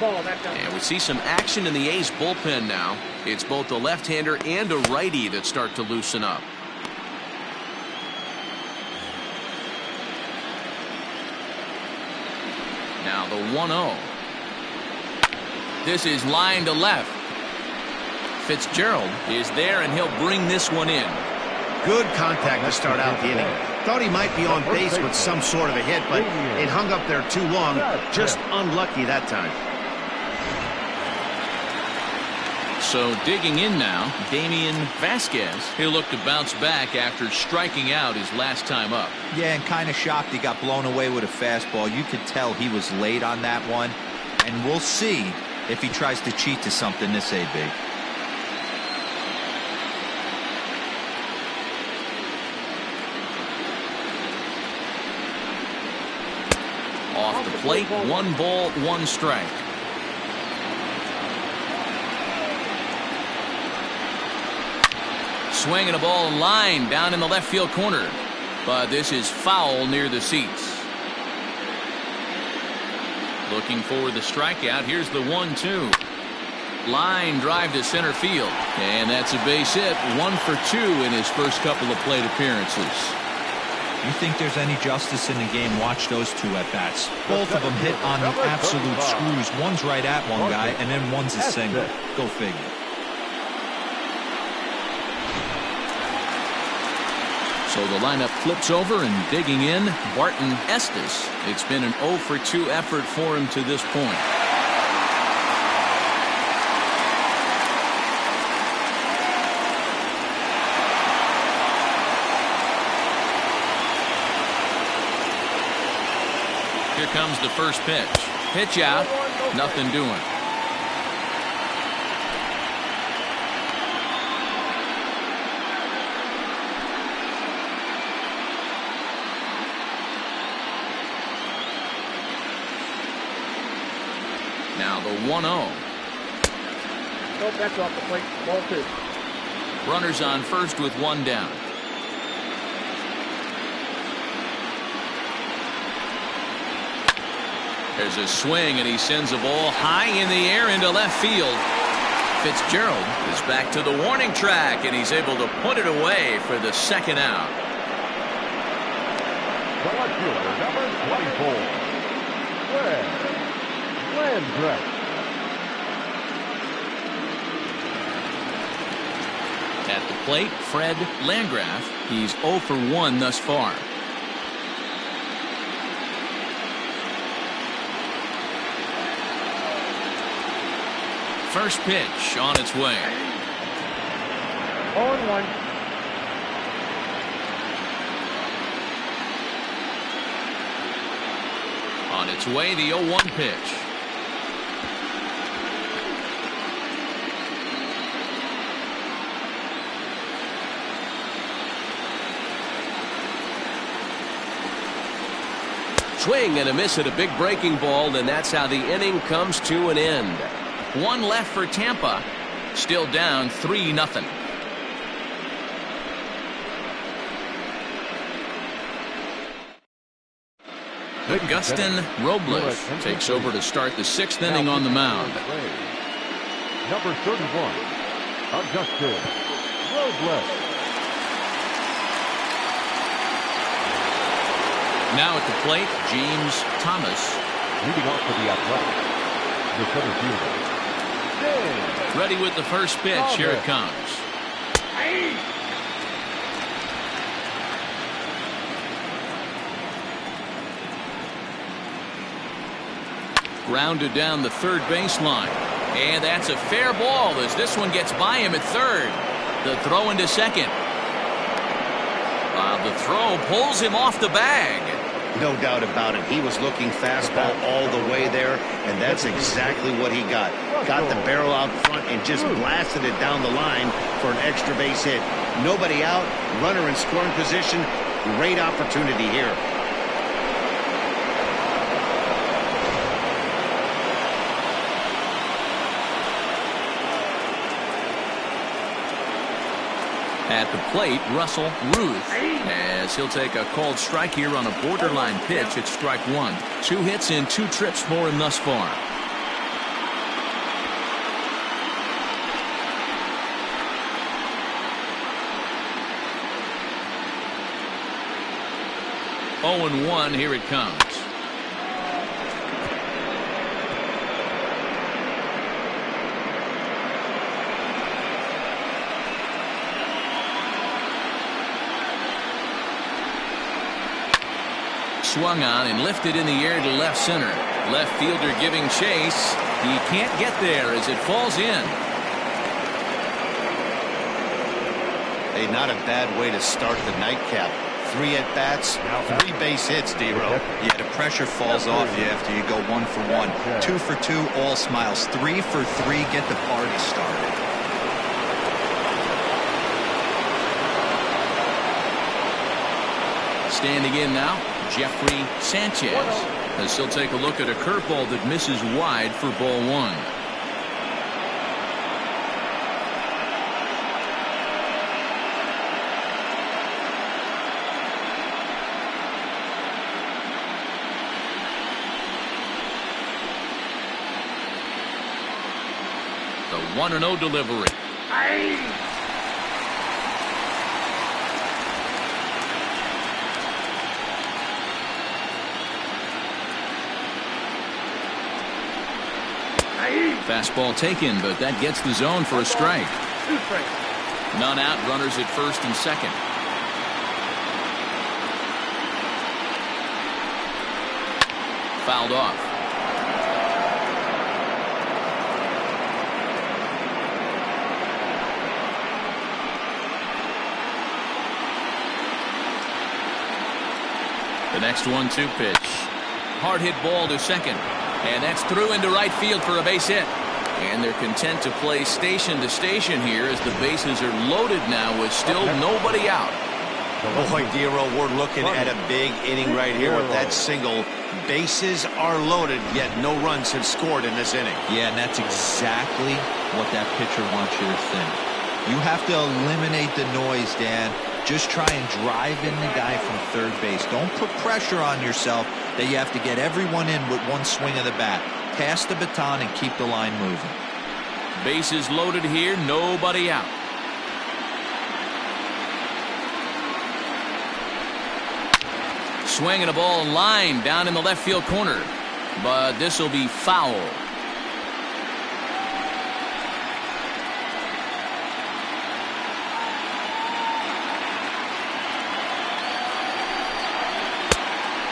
And we see some action in the A's bullpen now. It's both a left-hander and a righty that start to loosen up. Now the 1-0. This is line to left. Fitzgerald is there, and he'll bring this one in. Good contact to start out the inning. Thought he might be on base with some sort of a hit, but it hung up there too long. Just unlucky that time. So digging in now, Damian Vasquez. He'll look to bounce back after striking out his last time up. Yeah, and kind of shocked he got blown away with a fastball. You could tell he was late on that one. And we'll see if he tries to cheat to something this AB. Off the plate, 1 ball, 1 strike. Swinging a ball line down in the left field corner. But this is foul near the seats. Looking for the strikeout. Here's the 1-2. Line drive to center field. And that's a base hit. 1 for 2 in his first couple of plate appearances. You think there's any justice in the game? Watch those two at-bats. Both of them hit on the absolute screws. One's right at one guy, and then one's a single. Go figure. So the lineup flips over, and digging in, Barton Estes. It's been an 0 for 2 effort for him to this point. Here comes the first pitch. Pitch out. Nothing doing. Now the 1-0. Nope, that's off the plate. Ball 2. Runners on first with 1 down. There's a swing, and he sends a ball high in the air into left field. Fitzgerald is back to the warning track, and he's able to put it away for the second out. The left fielder, number 24, Fred Landgraf. At the plate, Fred Landgraf. He's 0 for 1 thus far. First pitch on its way. 0-1. On its way, the 0-1 pitch. Swing and a miss at a big breaking ball, and that's how the inning comes to an end. One left for Tampa. Still down 3-0. Augustin Robles takes over to start the 6th inning on the mound. Number 31, Augustin Robles. Now at the plate, James Thomas. Leading off for the Athletics, the center fielder. Ready with the first pitch. Here it comes. Grounded down the third baseline. And that's a fair ball as this one gets by him at third. The throw into second. The throw pulls him off the bag. No doubt about it. He was looking fastball all the way there, and that's exactly what he got. Got the barrel out front and just blasted it down the line for an extra base hit. Nobody out, runner in scoring position. Great opportunity here. At the plate, Russell Ruth, as he'll take a called strike here on a borderline pitch at strike one. 2 hits in 2 trips for him thus far. Oh, and 1, here it comes. Swung on and lifted in the air to left center. Left fielder giving chase. He can't get there as it falls in. Hey, not a bad way to start the nightcap. 3 at-bats, 3 base hits, D-Row. Yeah, the pressure falls off you after you go 1 for 1. 2 for 2, all smiles. 3 for 3, get the party started. Standing in now, Jeffrey Sanchez, as he'll take a look at a curveball that misses wide for ball 1. The 1-0 delivery. Fastball taken, but that gets the zone for a strike. None out, runners at first and second. Fouled off. The next 1-2 pitch. Hard hit ball to second. And that's through into right field for a base hit. And they're content to play station to station here as the bases are loaded now with still nobody out. Boy, D-Row, we're looking at a big inning right here with that single. Bases are loaded, yet no runs have scored in this inning. Yeah, and that's exactly what that pitcher wants you to think. You have to eliminate the noise, Dan. Just try and drive in the guy from third base. Don't put pressure on yourself that you have to get everyone in with one swing of the bat. Pass the baton and keep the line moving. Bases loaded here, nobody out. Swinging a ball line down in the left field corner, but this will be foul.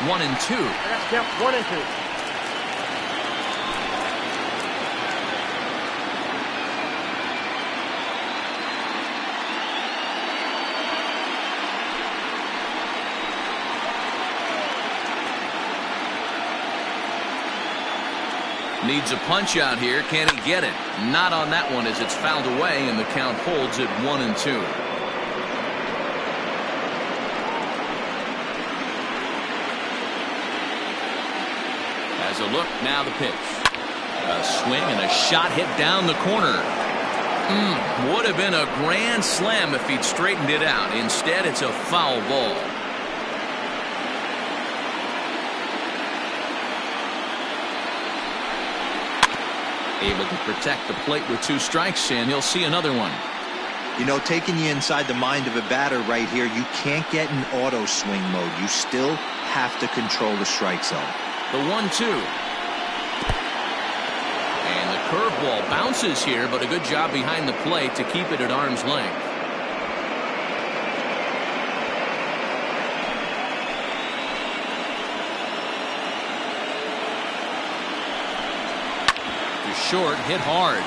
One and two. Yep, 1 and 2. Needs a punch out here. Can he get it? Not on that one as it's fouled away and the count holds at 1 and 2. Has a look, now the pitch. A swing and a shot hit down the corner. Would have been a grand slam if he'd straightened it out. Instead, it's a foul ball. Able to protect the plate with 2 strikes, and he'll see another one. You know, taking you inside the mind of a batter right here, you can't get in auto swing mode. You still have to control the strike zone. The 1-2. And the curveball bounces here, but a good job behind the plate to keep it at arm's length. Short, hit hard.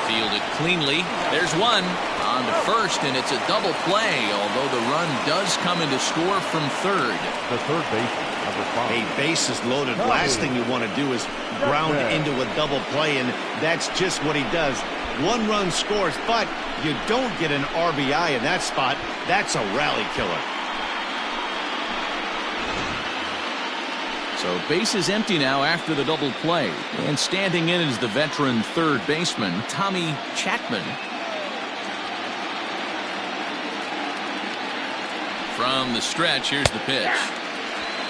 Fielded cleanly. There's one. On to first, and it's a double play, although the run does come into score from third. The third baseman, number 5. A base is loaded. Last thing you want to do is ground into a double play, and that's just what he does. 1 run scores, but you don't get an RBI in that spot. That's a rally killer. So base is empty now after the double play. And standing in is the veteran third baseman, Tommy Chapman. From the stretch, here's the pitch.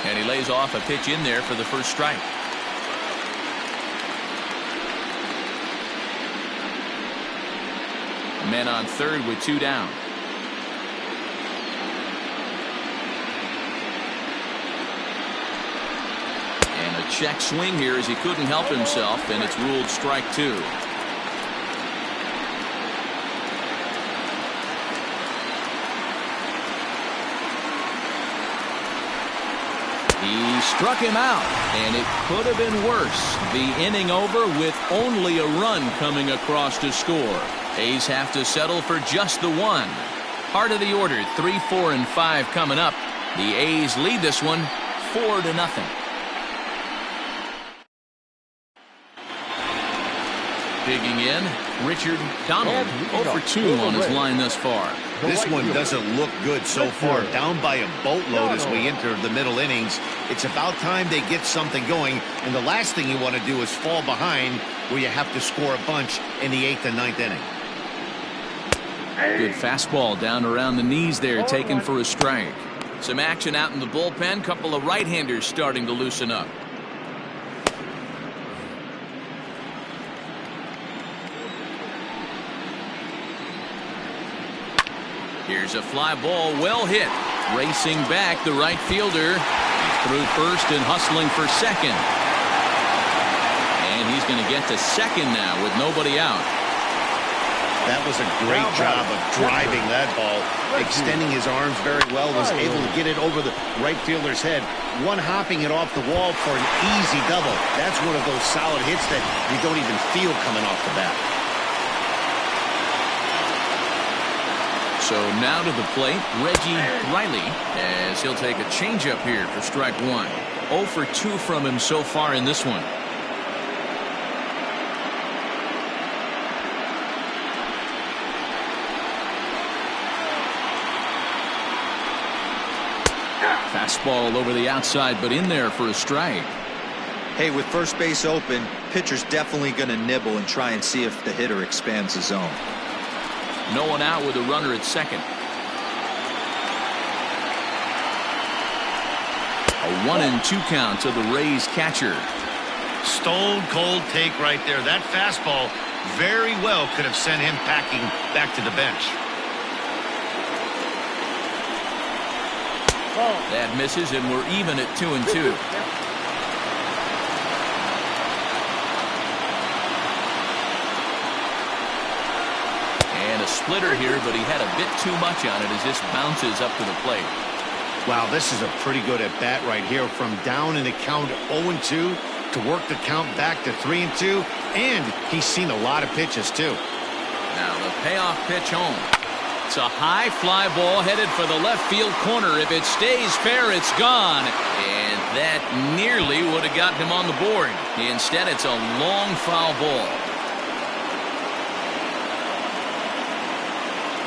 And he lays off a pitch in there for the first strike. Men on third with 2 down. Check swing here as he couldn't help himself, and it's ruled strike 2. He struck him out, and it could have been worse. The inning over with only a run coming across to score. A's have to settle for just the 1. Heart of the order, 3, 4, and 5 coming up. The A's lead this one 4-0. Digging in, Richard Donald, 0 for 2 on his line thus far. This one doesn't look good so far. Down by a boatload as we enter the middle innings. It's about time they get something going, and the last thing you want to do is fall behind where you have to score a bunch in the 8th and 9th inning. Good fastball down around the knees there, taken for a strike. Some action out in the bullpen. Couple of right-handers starting to loosen up. Here's a fly ball, well hit. Racing back, the right fielder. He's through first and hustling for second. And he's going to get to second now with nobody out. That was a great job of driving that ball. Extending his arms very well. Was able to get it over the right fielder's head. One hopping it off the wall for an easy double. That's one of those solid hits that you don't even feel coming off the bat. So now to the plate, Reggie Riley, as he'll take a changeup here for strike 1. 0 for 2 from him so far in this one. Fastball over the outside, but in there for a strike. Hey, with first base open, pitcher's definitely going to nibble and try and see if the hitter expands the zone. No one out with a runner at second. A 1-2 count to the Rays catcher. Stone cold take right there. That fastball very well could have sent him packing back to the bench. That misses, and we're even at 2-2. Splitter here, but he had a bit too much on it as this bounces up to the plate. Wow, this is a pretty good at bat right here. From down in the count 0-2 to work the count back to 3-2, and he's seen a lot of pitches too. Now the payoff pitch home. It's a high fly ball headed for the left field corner. If it stays fair, it's gone, and that nearly would have gotten him on the board. Instead, it's a long foul ball.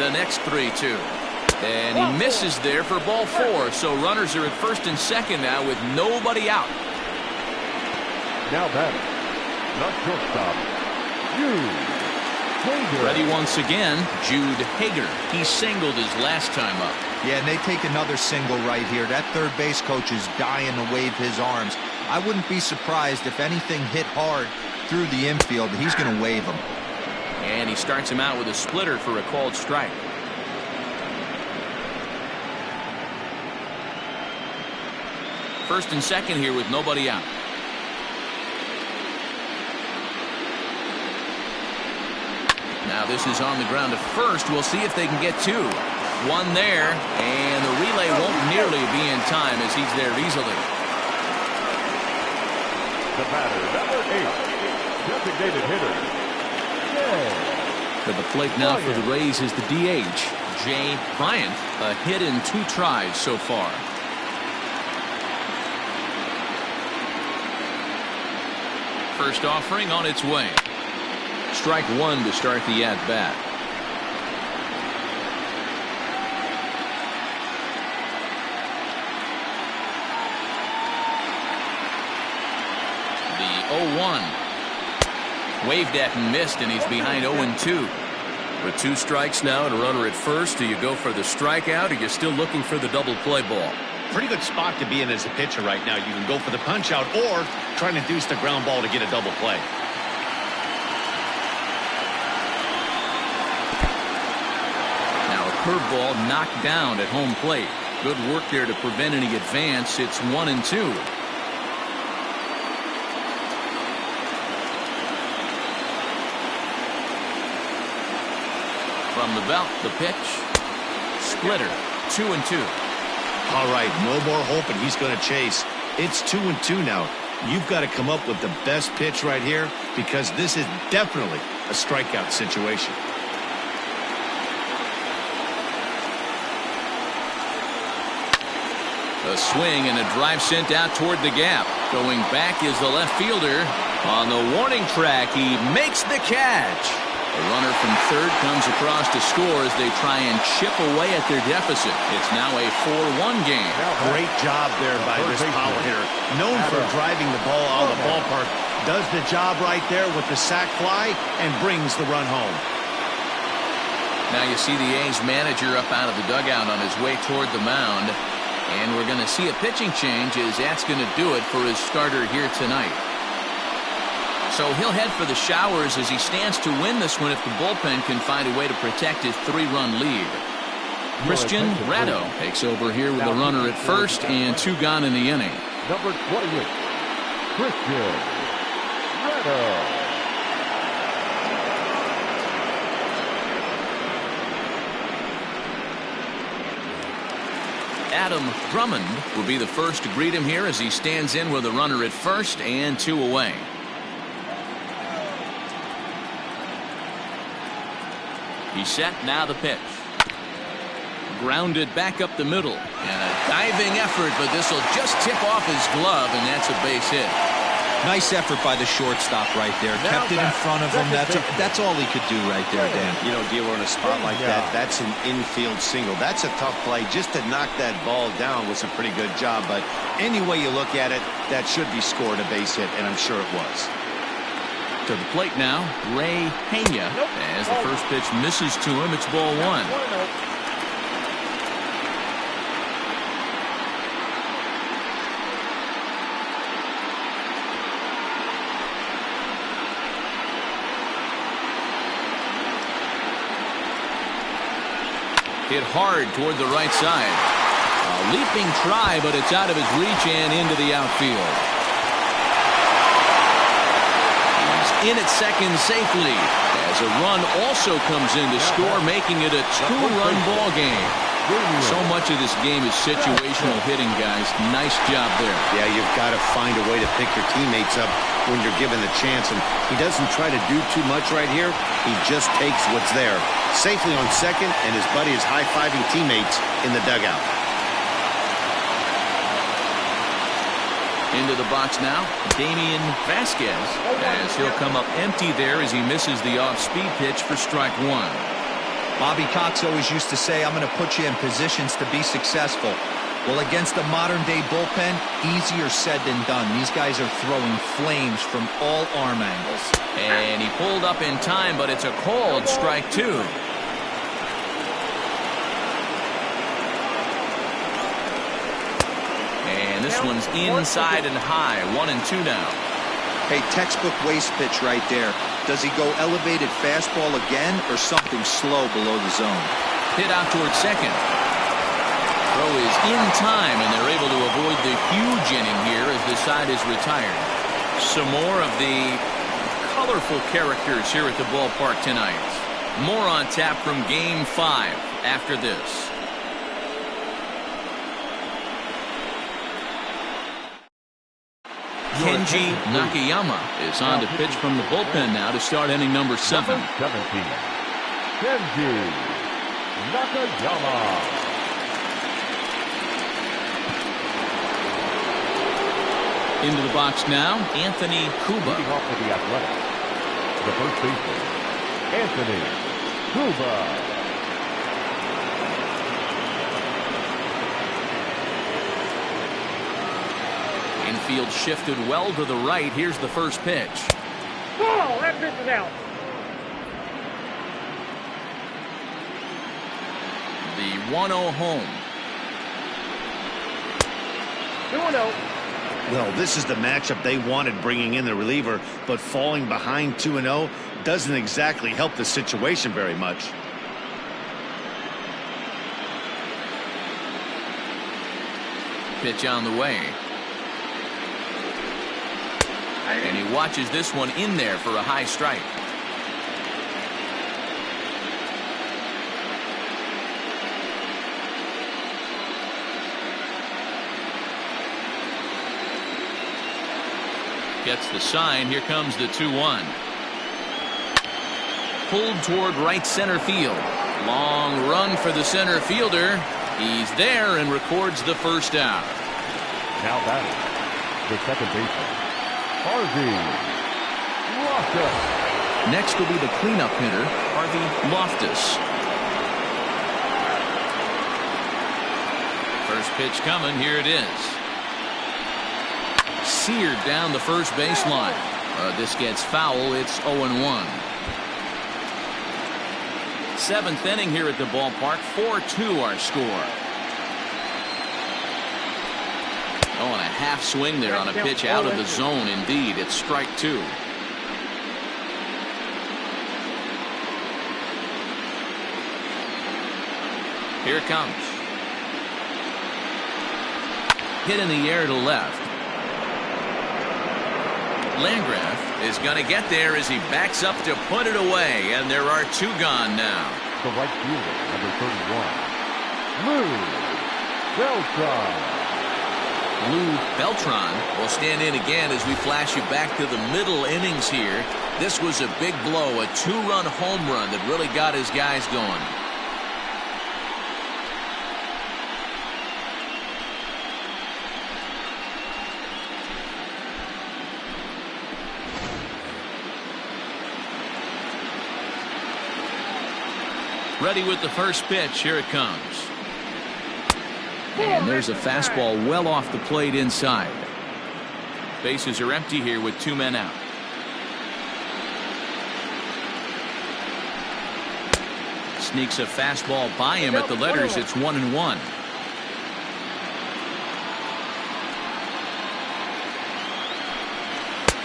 The next 3-2. And he misses there for ball 4. So runners are at first and second now with nobody out. Now batting, the shortstop, Jude Hager. Ready once again, Jude Hager. He singled his last time up. Yeah, and they take another single right here. That third base coach is dying to wave his arms. I wouldn't be surprised if anything hit hard through the infield. He's going to wave them. And he starts him out with a splitter for a called strike. First and second here with nobody out. Now this is on the ground at first. We'll see if they can get two. One there, and the relay won't nearly be in time as he's there easily. The batter, number 8, designated hitter, Jay To the plate now for the Rays is the DH, Jay Bryant. A hit in 2 tries so far. First offering on its way. Strike 1 to start the at-bat. The 0-1. Waved at and missed, and he's behind 0-2. With 2 strikes now and a runner at first, do you go for the strikeout or you're still looking for the double play ball? Pretty good spot to be in as a pitcher right now. You can go for the punch out or try to induce the ground ball to get a double play. Now a curveball knocked down at home plate. Good work there to prevent any advance. It's 1-2. From the belt, the pitch. Splitter. 2-2. All right, no more hope, and he's going to chase. It's 2-2 now. You've got to come up with the best pitch right here because this is definitely a strikeout situation. A swing and a drive sent out toward the gap. Going back is the left fielder. On the warning track, he makes the catch. A runner from third comes across to score as they try and chip away at their deficit. It's now a 4-1 game. Great job there by this power hitter. Known for driving the ball out of the ballpark. Does the job right there with the sac fly and brings the run home. Now you see the A's manager up out of the dugout on his way toward the mound. And we're going to see a pitching change as that's going to do it for his starter here tonight. So he'll head for the showers as he stands to win this one if the bullpen can find a way to protect his 3-run lead. Christian Ratto takes over here with a runner at first and 2 gone in the inning. number 28, Christian Ratto. Adam Drummond will be the first to greet him here as he stands in with a runner at first and 2 away. He's set, now the pitch. Grounded back up the middle. And a diving effort, but this will just tip off his glove, and that's a base hit. Nice effort by the shortstop right there. Kept it in front of him. That's all he could do right there, Dan. You know, Dealer, in a spot like that, that's an infield single. That's a tough play. Just to knock that ball down was a pretty good job. But any way you look at it, that should be scored a base hit, and I'm sure it was. To the plate now, Ray Pena. As the first pitch misses to him, it's ball 1. Hit hard toward the right side. A leaping try, but it's out of his reach and into the outfield. He's in at second safely as a run also comes in to score, making it a 2-run ball game. So much of this game is situational hitting, guys. Nice job there. Yeah, you've got to find a way to pick your teammates up when you're given the chance. And he doesn't try to do too much right here. He just takes what's there. Safely on second, and his buddy is high-fiving teammates in the dugout. Into the box now, Damian Vasquez, as he'll come up empty there as he misses the off-speed pitch for strike 1. Bobby Cox always used to say, I'm going to put you in positions to be successful. Well, against the modern-day bullpen, easier said than done. These guys are throwing flames from all arm angles. And he pulled up in time, but it's a called strike 2. And this one's inside and high. 1-2 now. Hey, textbook waste pitch right there. Does he go elevated fastball again or something slow below the zone? Hit out towards second. Throw is in time, and they're able to avoid the huge inning here as this side is retired. Some more of the colorful characters here at the ballpark tonight. More on tap from Game 5 after this. Kenji Nakayama is on to pitch from the bullpen now to start inning number 7. Number 17, Kenji Nakayama. Into the box now, Anthony Kuba. Leading off for the Athletics, the first baseman, Anthony Kuba. Infield shifted well to the right. Here's the first pitch. Ball, that pitch is out. The 1-0 home. 2-0. Well, this is the matchup they wanted, bringing in the reliever, but falling behind 2-0 doesn't exactly help the situation very much. Pitch on the way. And he watches this one in there for a high strike. Gets the sign. Here comes the 2-1. Pulled toward right center field. Long run for the center fielder. He's there and records the first out. Now batting, the second baseman, Harvey Loftus. Next will be the cleanup hitter, Harvey Loftus. First pitch coming. Here it is. Seared down the first baseline. This gets foul. It's 0-1. Seventh inning here at the ballpark. 4-2 our score. Oh, and a half swing there on a pitch out of the zone. Indeed, it's strike 2. Here it comes. Hit in the air to left. Landgraf is going to get there as he backs up to put it away, and there are 2 gone now. The right fielder, number 31, Lou Beltran. Lou Beltran will stand in again as we flash you back to the middle innings here. This was a big blow, a 2-run home run that really got his guys going. Ready with the first pitch. Here it comes. And there's a fastball well off the plate inside. Bases are empty here with 2 men out. Sneaks a fastball by him at the letters. It's 1-1.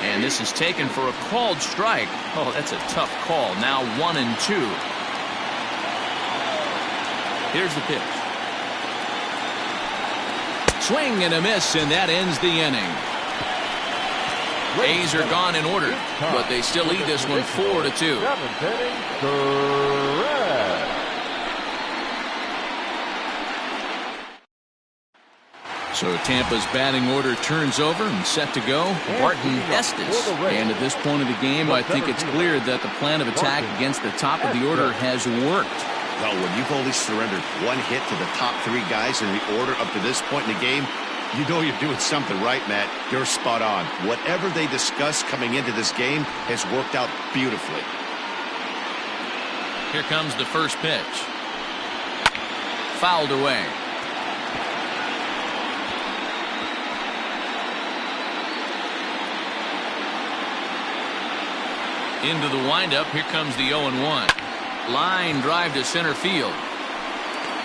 And this is taken for a called strike. Oh, that's a tough call. Now 1-2. Here's the pitch. Swing and a miss, and that ends the inning. A's are gone in order, but they still lead this one 4-2. So Tampa's batting order turns over and set to go. Barton Estes. And at this point of the game, I think it's clear that the plan of attack against the top of the order has worked. Well, when you've only surrendered 1 hit to the top 3 guys in the order up to this point in the game, you know you're doing something right, Matt. You're spot on. Whatever they discussed coming into this game has worked out beautifully. Here comes the first pitch. Fouled away. Into the windup. Here comes the 0-1. Line drive to center field.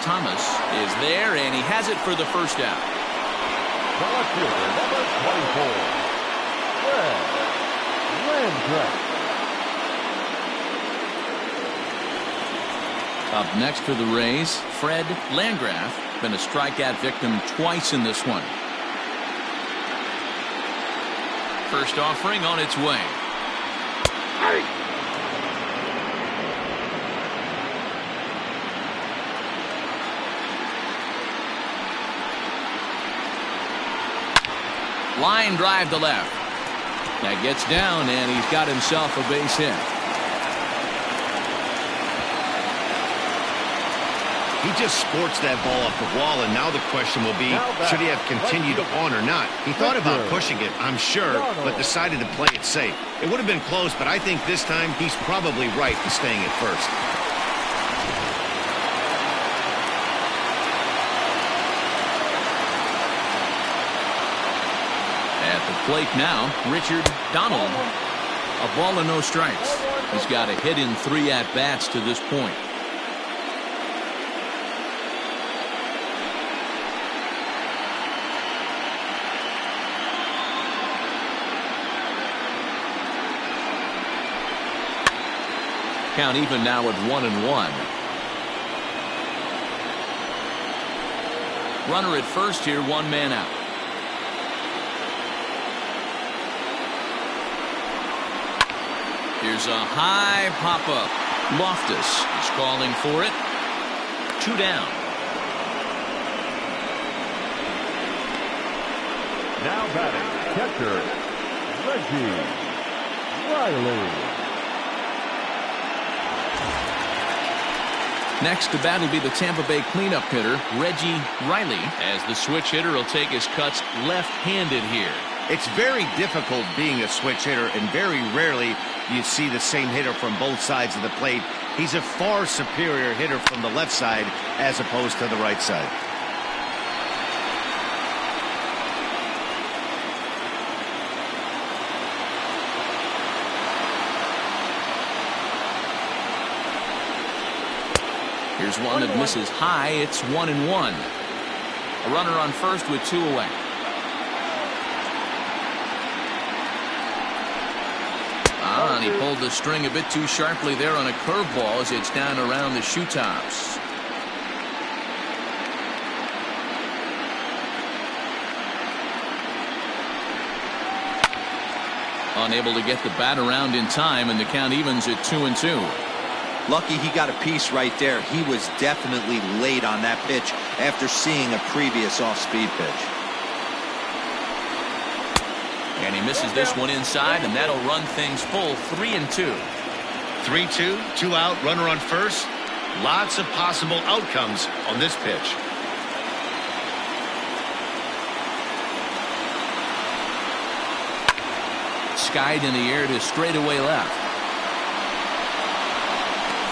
Thomas is there, and he has it for the first out. The left fielder, number 24, Fred Landgraf. Up next for the Rays, Fred Landgraf. Been a strikeout victim twice in this one. First offering on its way. Line drive to left. That gets down, and he's got himself a base hit. He just sports that ball up the wall, and now the question will be, should he have continued on or not? He thought about pushing it, I'm sure, but decided to play it safe. It would have been close, but I think this time he's probably right in staying at first. At the plate now, Richard Donald. A ball and no strikes. He's got a hit in 3 at-bats to this point. Count even now at 1-1. Runner at first here, 1 man out. Here's a high pop-up. Loftus is calling for it. 2 down. Now batting, catcher, Reggie Riley. Next to bat will be the Tampa Bay cleanup hitter, Reggie Riley, as the switch hitter will take his cuts left-handed here. It's very difficult being a switch hitter, and very rarely you see the same hitter from both sides of the plate. He's a far superior hitter from the left side as opposed to the right side. Here's one that misses high. It's 1-1. A runner on first with 2 away. And he pulled the string a bit too sharply there on a curveball as it's down around the shoe tops. Unable to get the bat around in time, and the count evens at 2-2. Lucky he got a piece right there. He was definitely late on that pitch after seeing a previous off-speed pitch. And he misses this one inside, and that'll run things full. 3-2. 3-2, 2 out, runner on first. Lots of possible outcomes on this pitch. Skied in the air to straightaway left.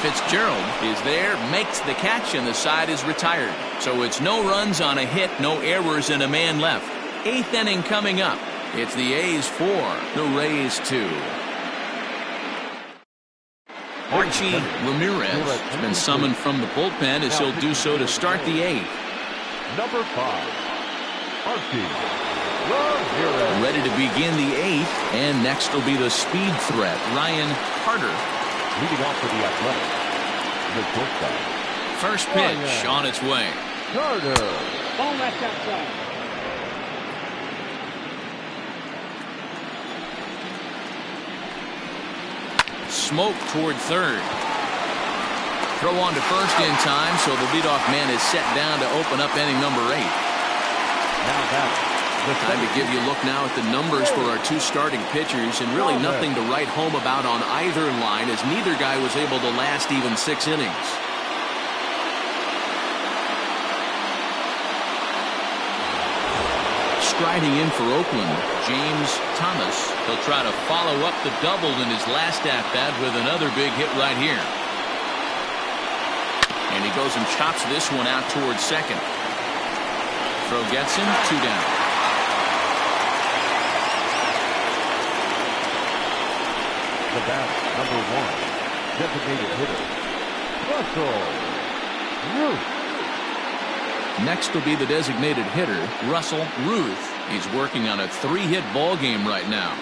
Fitzgerald is there, makes the catch, and the side is retired. So it's no runs on a hit, no errors, and a man left. 8th inning coming up. It's the A's 4, the Rays 2. Archie Ramirez has been summoned from the bullpen as he'll do so to start the 8th. Number 5, Archie Ramirez. Ready to begin the 8th, and next will be the speed threat, Ryan Carter. Leading off for the Athletics, the shortstop. First pitch on its way. Carter. Ball left outside. Smoke toward third. Throw on to first in time, so the leadoff man is set down to open up inning number 8. Now back. Time to give you a look now at the numbers for our 2 starting pitchers, and really nothing to write home about on either line, as neither guy was able to last even 6 innings. Striding in for Oakland, James Thomas. He'll try to follow up the double in his last at-bat with another big hit right here. And he goes and chops this one out towards second. Throw gets him, 2 down. the bat, number 1, designated hitter, Russell Ruth. Next will be the designated hitter, Russell Ruth. He's working on a 3-hit ball game right now.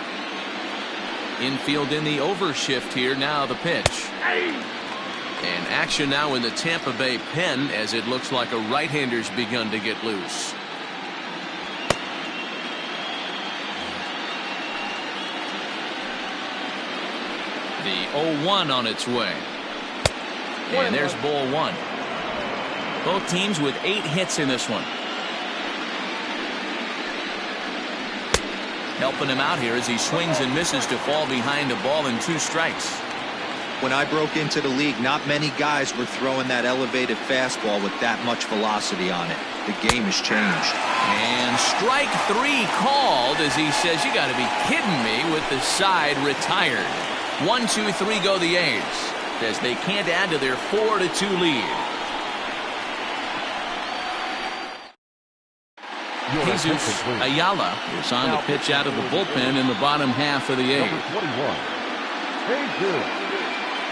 Infield in the overshift here. Now the pitch. And action now in the Tampa Bay pen as it looks like a right-hander's begun to get loose. The 0-1 on its way. And there's ball 1. Both teams with 8 hits in this one. Helping him out here as he swings and misses to fall behind a ball and 2 strikes. When I broke into the league, not many guys were throwing that elevated fastball with that much velocity on it. The game has changed. And strike 3 called as he says, you got to be kidding me, with the side retired. 1, 2, 3 go the A's as they can't add to their 4-2 lead. Jesus Ayala is on the pitch out of the bullpen in the bottom half of the 8th. Number 21, Jesus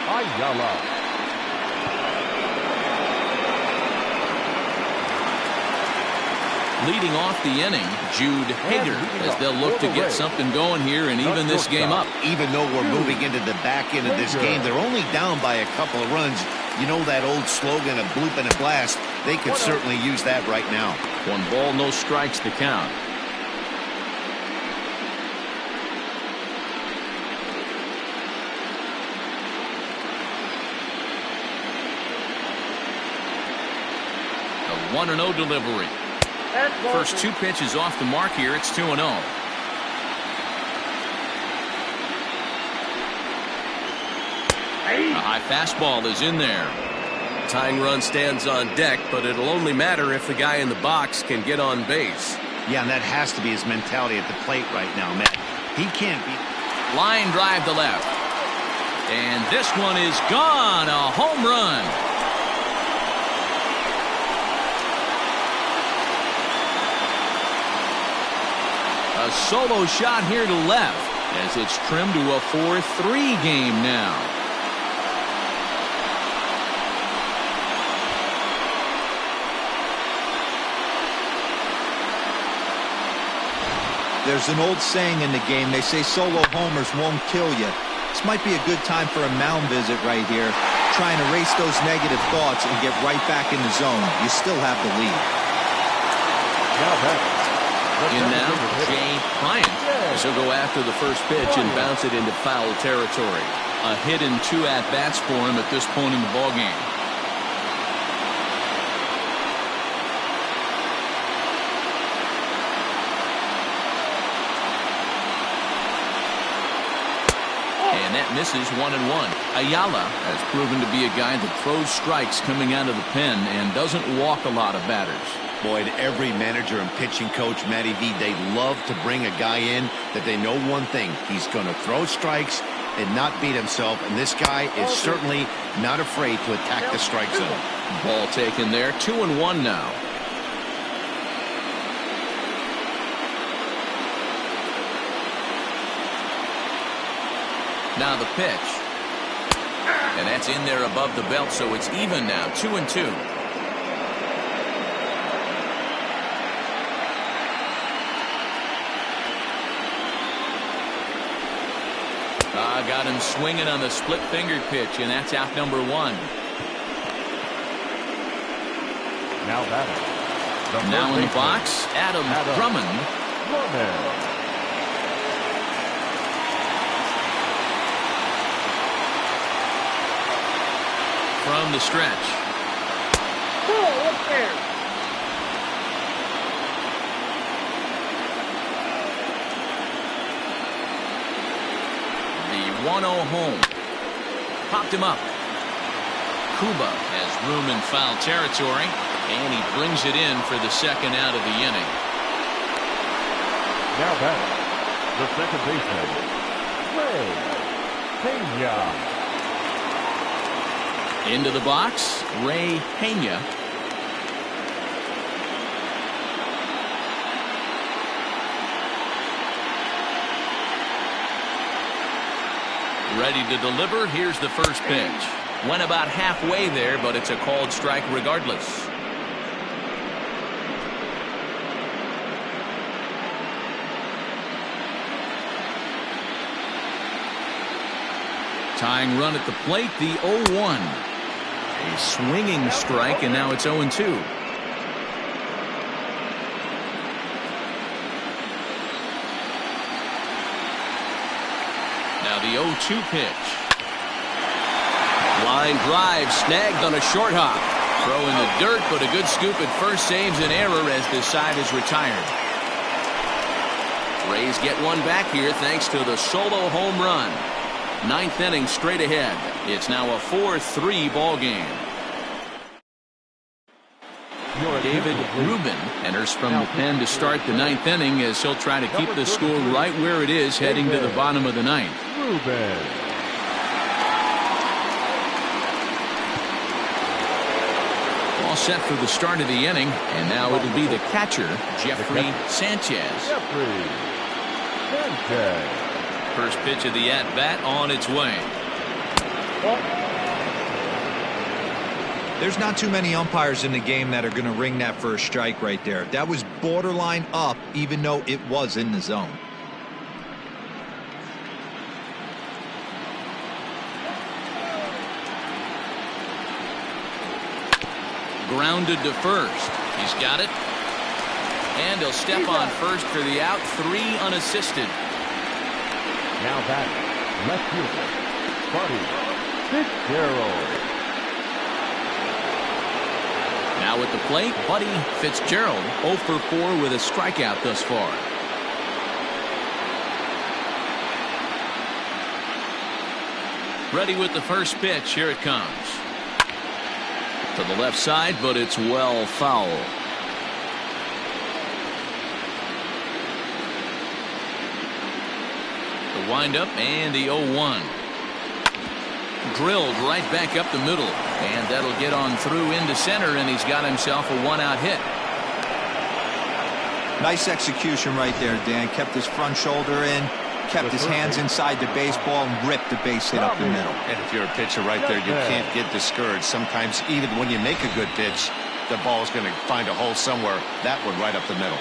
Ayala. Leading off the inning, Jude Hager, as they'll look to get something going here and even this game up. Even though we're moving into the back end of this game, they're only down by a couple of runs. You know that old slogan of bloop and a blast. They could certainly use that right now. 1 ball, no strikes to count. A 1-0 delivery. First 2 pitches off the mark here. It's 2-0. A high fastball is in there. Tying run stands on deck, but it'll only matter if the guy in the box can get on base. Yeah, and that has to be his mentality at the plate right now, man. He can't be. Line drive to left. And this one is gone. A home run. A solo shot here to left as it's trimmed to a 4-3 game now. There's an old saying in the game. They say solo homers won't kill you. This might be a good time for a mound visit right here. Trying to erase those negative thoughts and get right back in the zone. You still have the lead. In now, Jay Bryant. He'll go after the first pitch and bounce it into foul territory. A hit and 2 at-bats for him at this point in the ballgame. And that misses 1-1. Ayala has proven to be a guy that throws strikes coming out of the pen and doesn't walk a lot of batters. Boy, every manager and pitching coach, Matty V, they love to bring a guy in that they know one thing. He's going to throw strikes and not beat himself, and this guy is certainly not afraid to attack the strike zone. Ball taken there. 2-1 now. Now the pitch. And that's in there above the belt, so it's even now. 2-2. Got him swinging on the split-fingered pitch, and that's out number 1. Now batting. Now in the box, Adam Drummond. From the stretch. Cool, up there. The 1-0 home. Popped him up. Kuba has room in foul territory, and he brings it in for the second out of the inning. Now batting, the second baseman, Ray Pena. Into the box, Ray Pena. Ready to deliver. Here's the first pitch. Went about halfway there, but it's a called strike regardless. Tying run at the plate, the 0-1. A swinging strike, and now it's 0-2. Now the 0-2 pitch. Line drive snagged on a short hop. Throw in the dirt, but a good scoop at first saves an error as this side is retired. Rays get one back here thanks to the solo home run. Ninth inning straight ahead. It's now a 4-3 ball game. David Rubin enters from the pen to start the ninth inning as he'll try to keep the score right where it is heading to the bottom of the ninth. All set for the start of the inning, and now it'll be the catcher, Jeffrey Sanchez. First pitch of the at-bat on its way. There's not too many umpires in the game that are going to ring that first strike right there. That was borderline up, even though it was in the zone. Grounded to first. He's got it. And he'll step on first for the out. 3 unassisted. Now back, left fielder, Buddy Fitzgerald. Now at the plate, Buddy Fitzgerald, 0 for 4 with a strikeout thus far. Ready with the first pitch. Here it comes. To the left side, but it's well foul. The windup and the 0-1. Drilled right back up the middle, and that'll get on through into center, and he's got himself a 1-out hit. Nice execution right there, Dan. Kept his front shoulder in, kept his hands inside the baseball, and ripped the base hit up the middle. And if you're a pitcher right there, you can't get discouraged. Sometimes even when you make a good pitch, the ball's going to find a hole somewhere. That one right up the middle.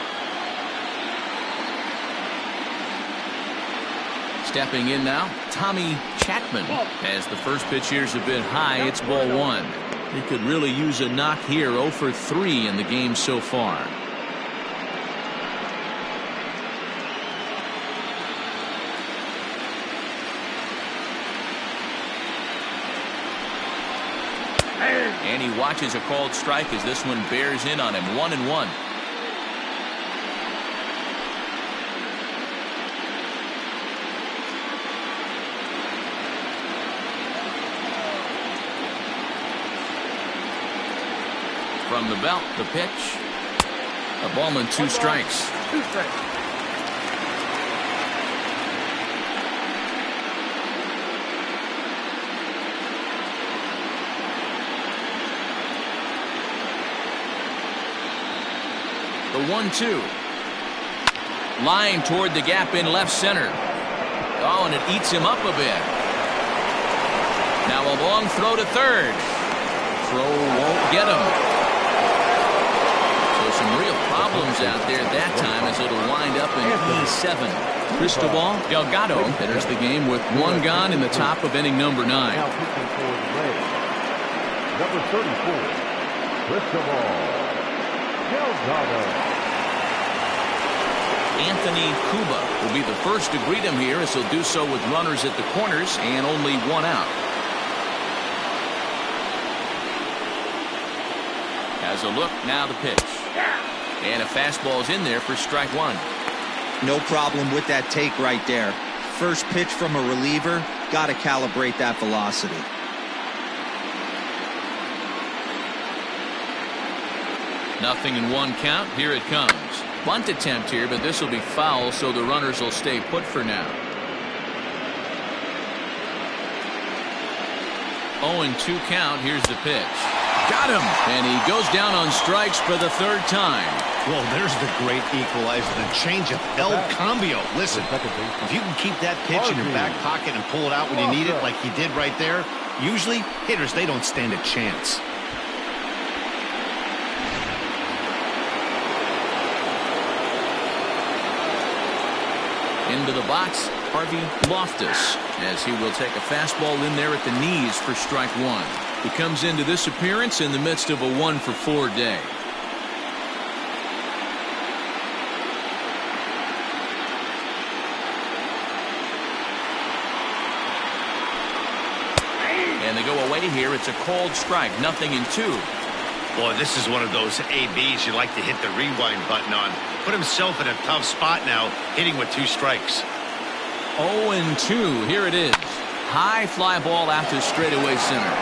Stepping in now, Tommy Chapman. As the first pitch here's a bit high, it's ball 1. He could really use a knock here. 0 for 3 in the game so far. And he watches a called strike as this one bears in on him. 1-1. From the belt, the pitch. A ball and 2 strikes. 2 strikes. The 1-2. Line toward the gap in left center. Oh, and it eats him up a bit. Now a long throw to third. Throw won't get him. Some real problems out there that time as it'll wind up in E7. Cristobal Delgado enters the game with 1 gone in the top of inning number 9. Now pitching for the Rays, number 34, Cristobal Delgado. Anthony Cuba will be the first to greet him here as he'll do so with runners at the corners and only 1 out. Has a look, now the pitch. And a fastball's in there for strike 1. No problem with that take right there. First pitch from a reliever, got to calibrate that velocity. Nothing in 1 count. Here it comes. Bunt attempt here, but this will be foul, so the runners will stay put for now. 0-2 count. Here's the pitch. Got him. And he goes down on strikes for the third time. Well, there's the great equalizer, the changeup, El Cambio. Listen, if you can keep that pitch in your back pocket and pull it out when you need it like he did right there, usually hitters, they don't stand a chance. Into the box, Harvey Loftus, as he will take a fastball in there at the knees for strike one. He comes into this appearance in the midst of a 1-for-4 day. And they go away here. It's a called strike, 0-2. Boy, this is one of those ABs you like to hit the rewind button on. Put himself in a tough spot now, hitting with 2 strikes. 0-2. Here it is. High fly ball out to straightaway center.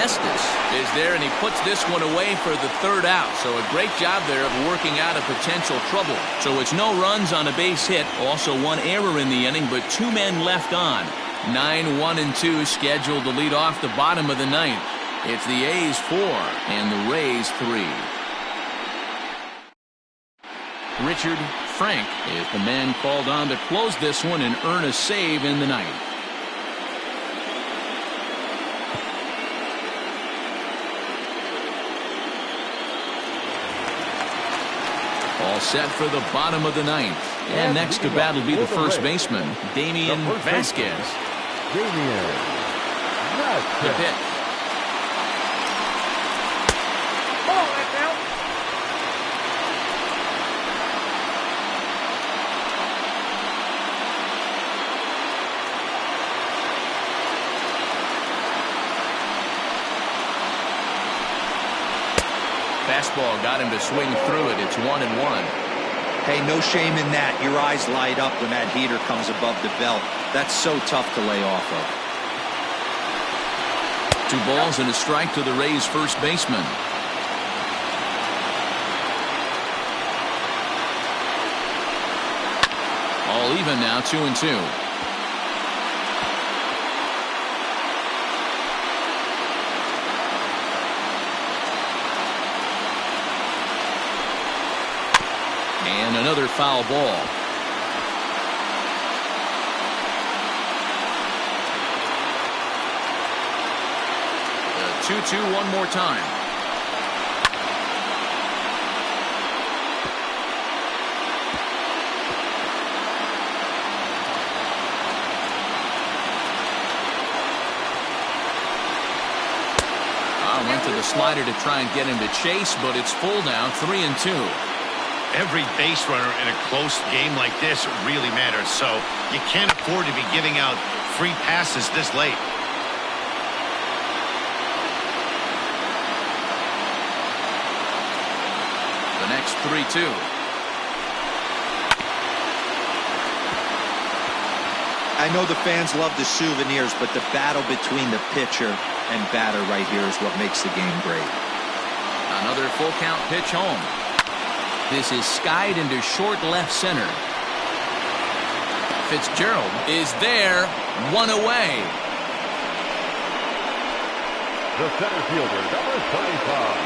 Estes is there, and he puts this one away for the third out. So a great job there of working out a potential trouble. So it's no runs on a base hit. Also 1 error in the inning, but 2 men left on. 9-1-2 scheduled to lead off the bottom of the ninth. It's the A's 4 and the Rays 3. Richard Frank is the man called on to close this one and earn a save in the ninth. All set for the bottom of the ninth. And next to bat will be the first baseman, Damian Vasquez. The pitch. Fastball got him to swing through it. It's 1-1. Hey, no shame in that. Your eyes light up when that heater comes above the belt. That's so tough to lay off of. 2 balls and a strike to the Rays' first baseman. All even now, 2-2. And another foul ball. The 2-2 one more time. Went to the slider to try and get him to chase, but it's full now, 3-2. Every base runner in a close game like this really matters, so you can't afford to be giving out free passes this late. The next 3-2. I know the fans love the souvenirs, but the battle between the pitcher and batter right here is what makes the game great. Another full count pitch home. This is skied into short left center. Fitzgerald is there, 1 away. The center fielder, number 35,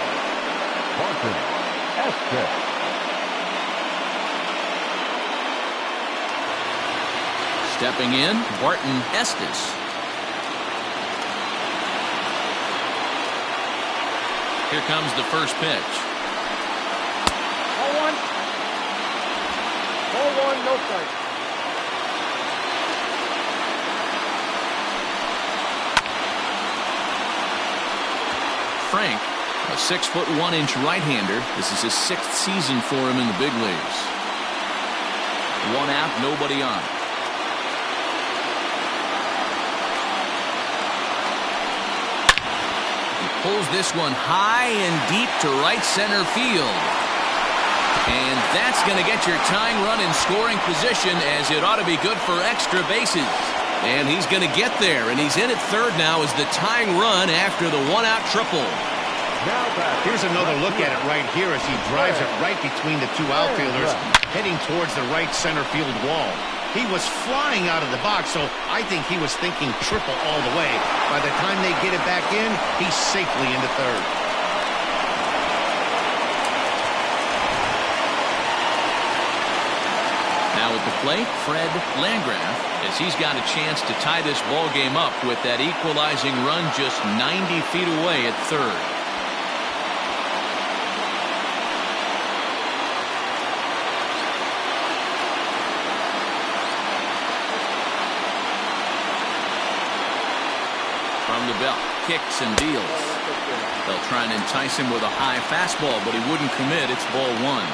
Martin Estes. Stepping in, Barton Estes. Here comes the first pitch. Ball 1. Ball 1, no strike. Frank, a 6'1" right-hander. This is his 6th season for him in the big leagues. 1 out, nobody on. Pulls this one high and deep to right center field. And that's going to get your tying run in scoring position, as it ought to be good for extra bases. And he's going to get there, and he's in at third now as the tying run after the 1-out triple. Here's another look at it right here as he drives it right between the 2 outfielders, heading towards the right center field wall. He was flying out of the box, so I think he was thinking triple all the way. By the time they get it back in, he's safely into third. Now at the plate, Fred Landgraf, as he's got a chance to tie this ball game up with that equalizing run just 90 feet away at third. From the belt, kicks and deals. They'll try and entice him with a high fastball, but he wouldn't commit. It's ball one.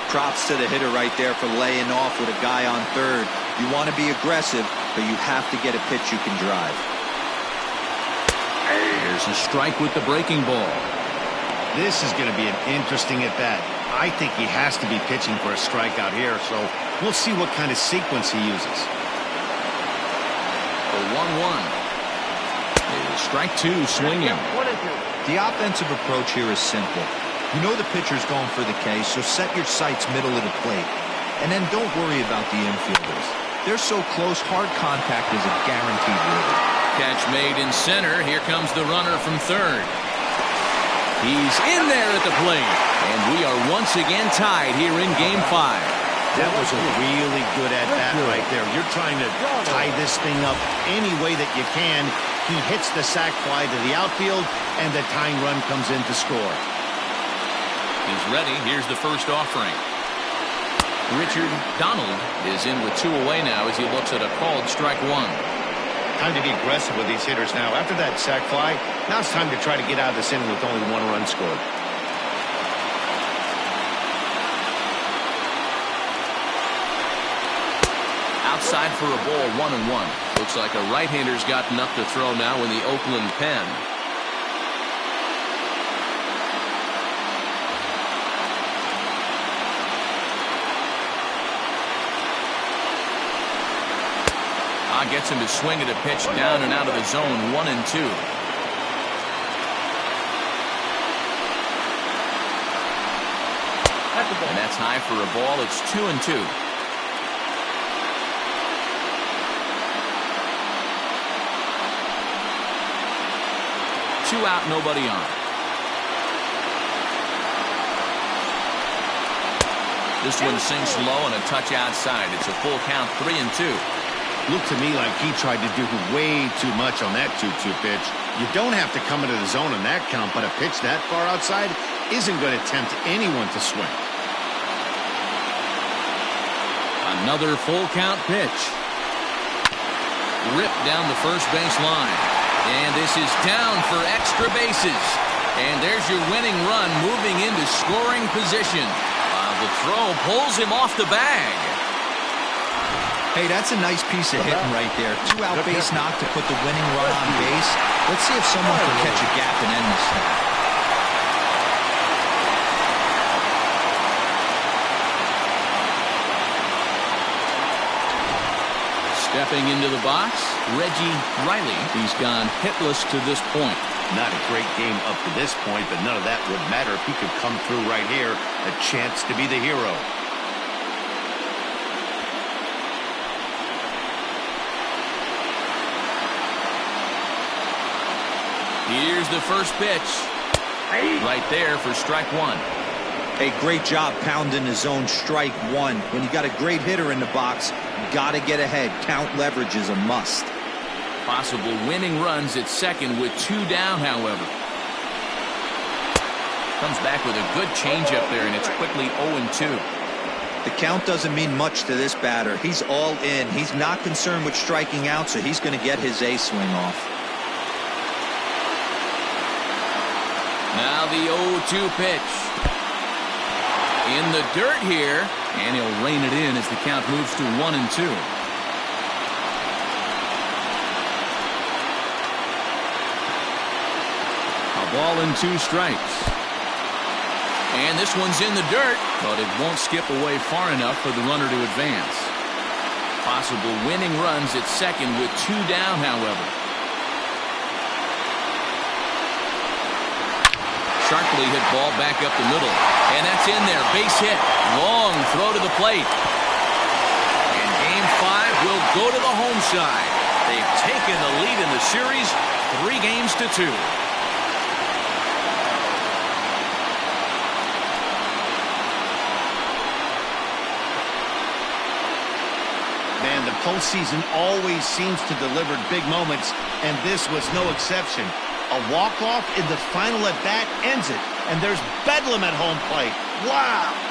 Props to the hitter right there for laying off with a guy on third. You want to be aggressive, but you have to get a pitch you can drive. There's a strike with the breaking ball. This is going to be an interesting at-bat. I think he has to be pitching for a strikeout here, so we'll see what kind of sequence he uses. The 1-1. Strike two, swinging. The offensive approach here is simple. You know the pitcher's going for the K, so set your sights middle of the plate. And then don't worry about the infielders. They're so close, hard contact is a guaranteed winner. Catch made in center. Here comes the runner from third. He's in there at the plate. And we are once again tied here in Game 5. That was a really good at-bat right there. You're trying to tie this thing up any way that you can. He hits the sac fly to the outfield, and the tying run comes in to score. He's ready. Here's the first offering. Richard Donald is in with two away now as he looks at a called strike one. Time to be aggressive with these hitters now. After that sac fly, now it's time to try to get out of this inning with only one run scored. Outside for a ball, 1-1. Looks like a right-hander's got enough to throw now in the Oakland pen. Gets him to swing at a pitch down and out of the zone, 1-2. And that's high for a ball. It's 2-2. Two out, nobody on. This one sinks low and a touch outside. It's a full count, 3-2. Looked to me like he tried to do way too much on that 2-2 pitch. You don't have to come into the zone on that count, but a pitch that far outside isn't going to tempt anyone to swing. Another full count pitch. Ripped down the first base line. And this is down for extra bases. And there's your winning run moving into scoring position. The throw pulls him off the bag. Hey, that's a nice piece of hitting right there. Two out base knock to put the winning run on base. Let's see if someone can catch a gap and end this thing. Stepping into the box, Reggie Riley. He's gone hitless to this point. Not a great game up to this point, but none of that would matter if he could come through right here. A chance to be the hero. Here's the first pitch. Right there for strike one. Hey, great job pounding the zone, strike one. When you got a great hitter in the box, you got to get ahead. Count leverage is a must. Possible winning runs at second with two down, however. Comes back with a good changeup there, and it's quickly 0-2. The count doesn't mean much to this batter. He's all in. He's not concerned with striking out, so he's going to get his A swing off. Now the 0-2 pitch. In the dirt here, and he'll rein it in as the count moves to 1-2. A ball and two strikes. And this one's in the dirt, but it won't skip away far enough for the runner to advance. Possible winning runs at second with two down, however. Sharply hit ball back up the middle. And that's in there. Base hit. Long throw to the plate. And Game 5 will go to the home side. They've taken the lead in the series 3-2. Man, the postseason always seems to deliver big moments, and this was no exception. A walk-off in the final at-bat ends it, and there's bedlam at home plate. Wow!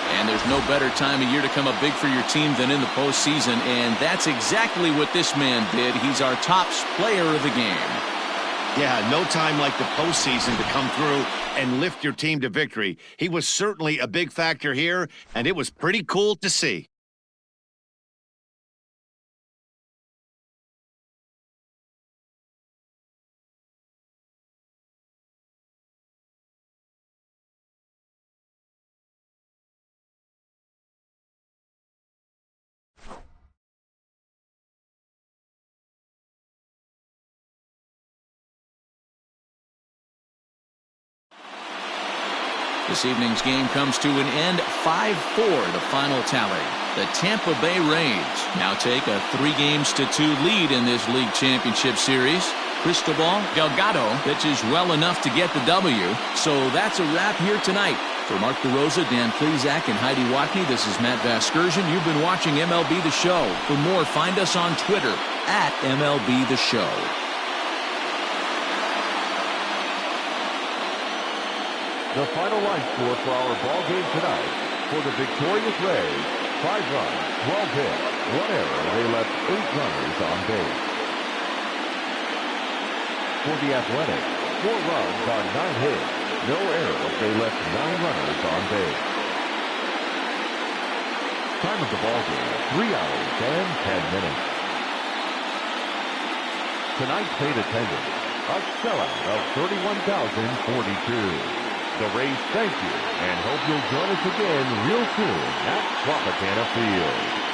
And there's no better time of year to come up big for your team than in the postseason, and that's exactly what this man did. He's our top player of the game. Yeah, no time like the postseason to come through and lift your team to victory. He was certainly a big factor here, and it was pretty cool to see. This evening's game comes to an end 5-4, the final tally. The Tampa Bay Rays now take a 3-2 lead in this league championship series. Cristobal Delgado pitches well enough to get the W. So that's a wrap here tonight. For Mark DeRosa, Dan Plezak, and Heidi Watney, this is Matt Vasgersian. You've been watching MLB The Show. For more, find us on Twitter at MLB The Show. The final line score for our ball game tonight. For the victorious Rays, 5 runs, 12 hits, 1 error. They left 8 runners on base. For the Athletics, 4 runs on 9 hits, no errors. They left 9 runners on base. Time of the ball game, 3 hours and 10 minutes. Tonight's paid attendance, a sellout of 31,042. The Rays thank you and hope you'll join us again real soon at Tropicana Field.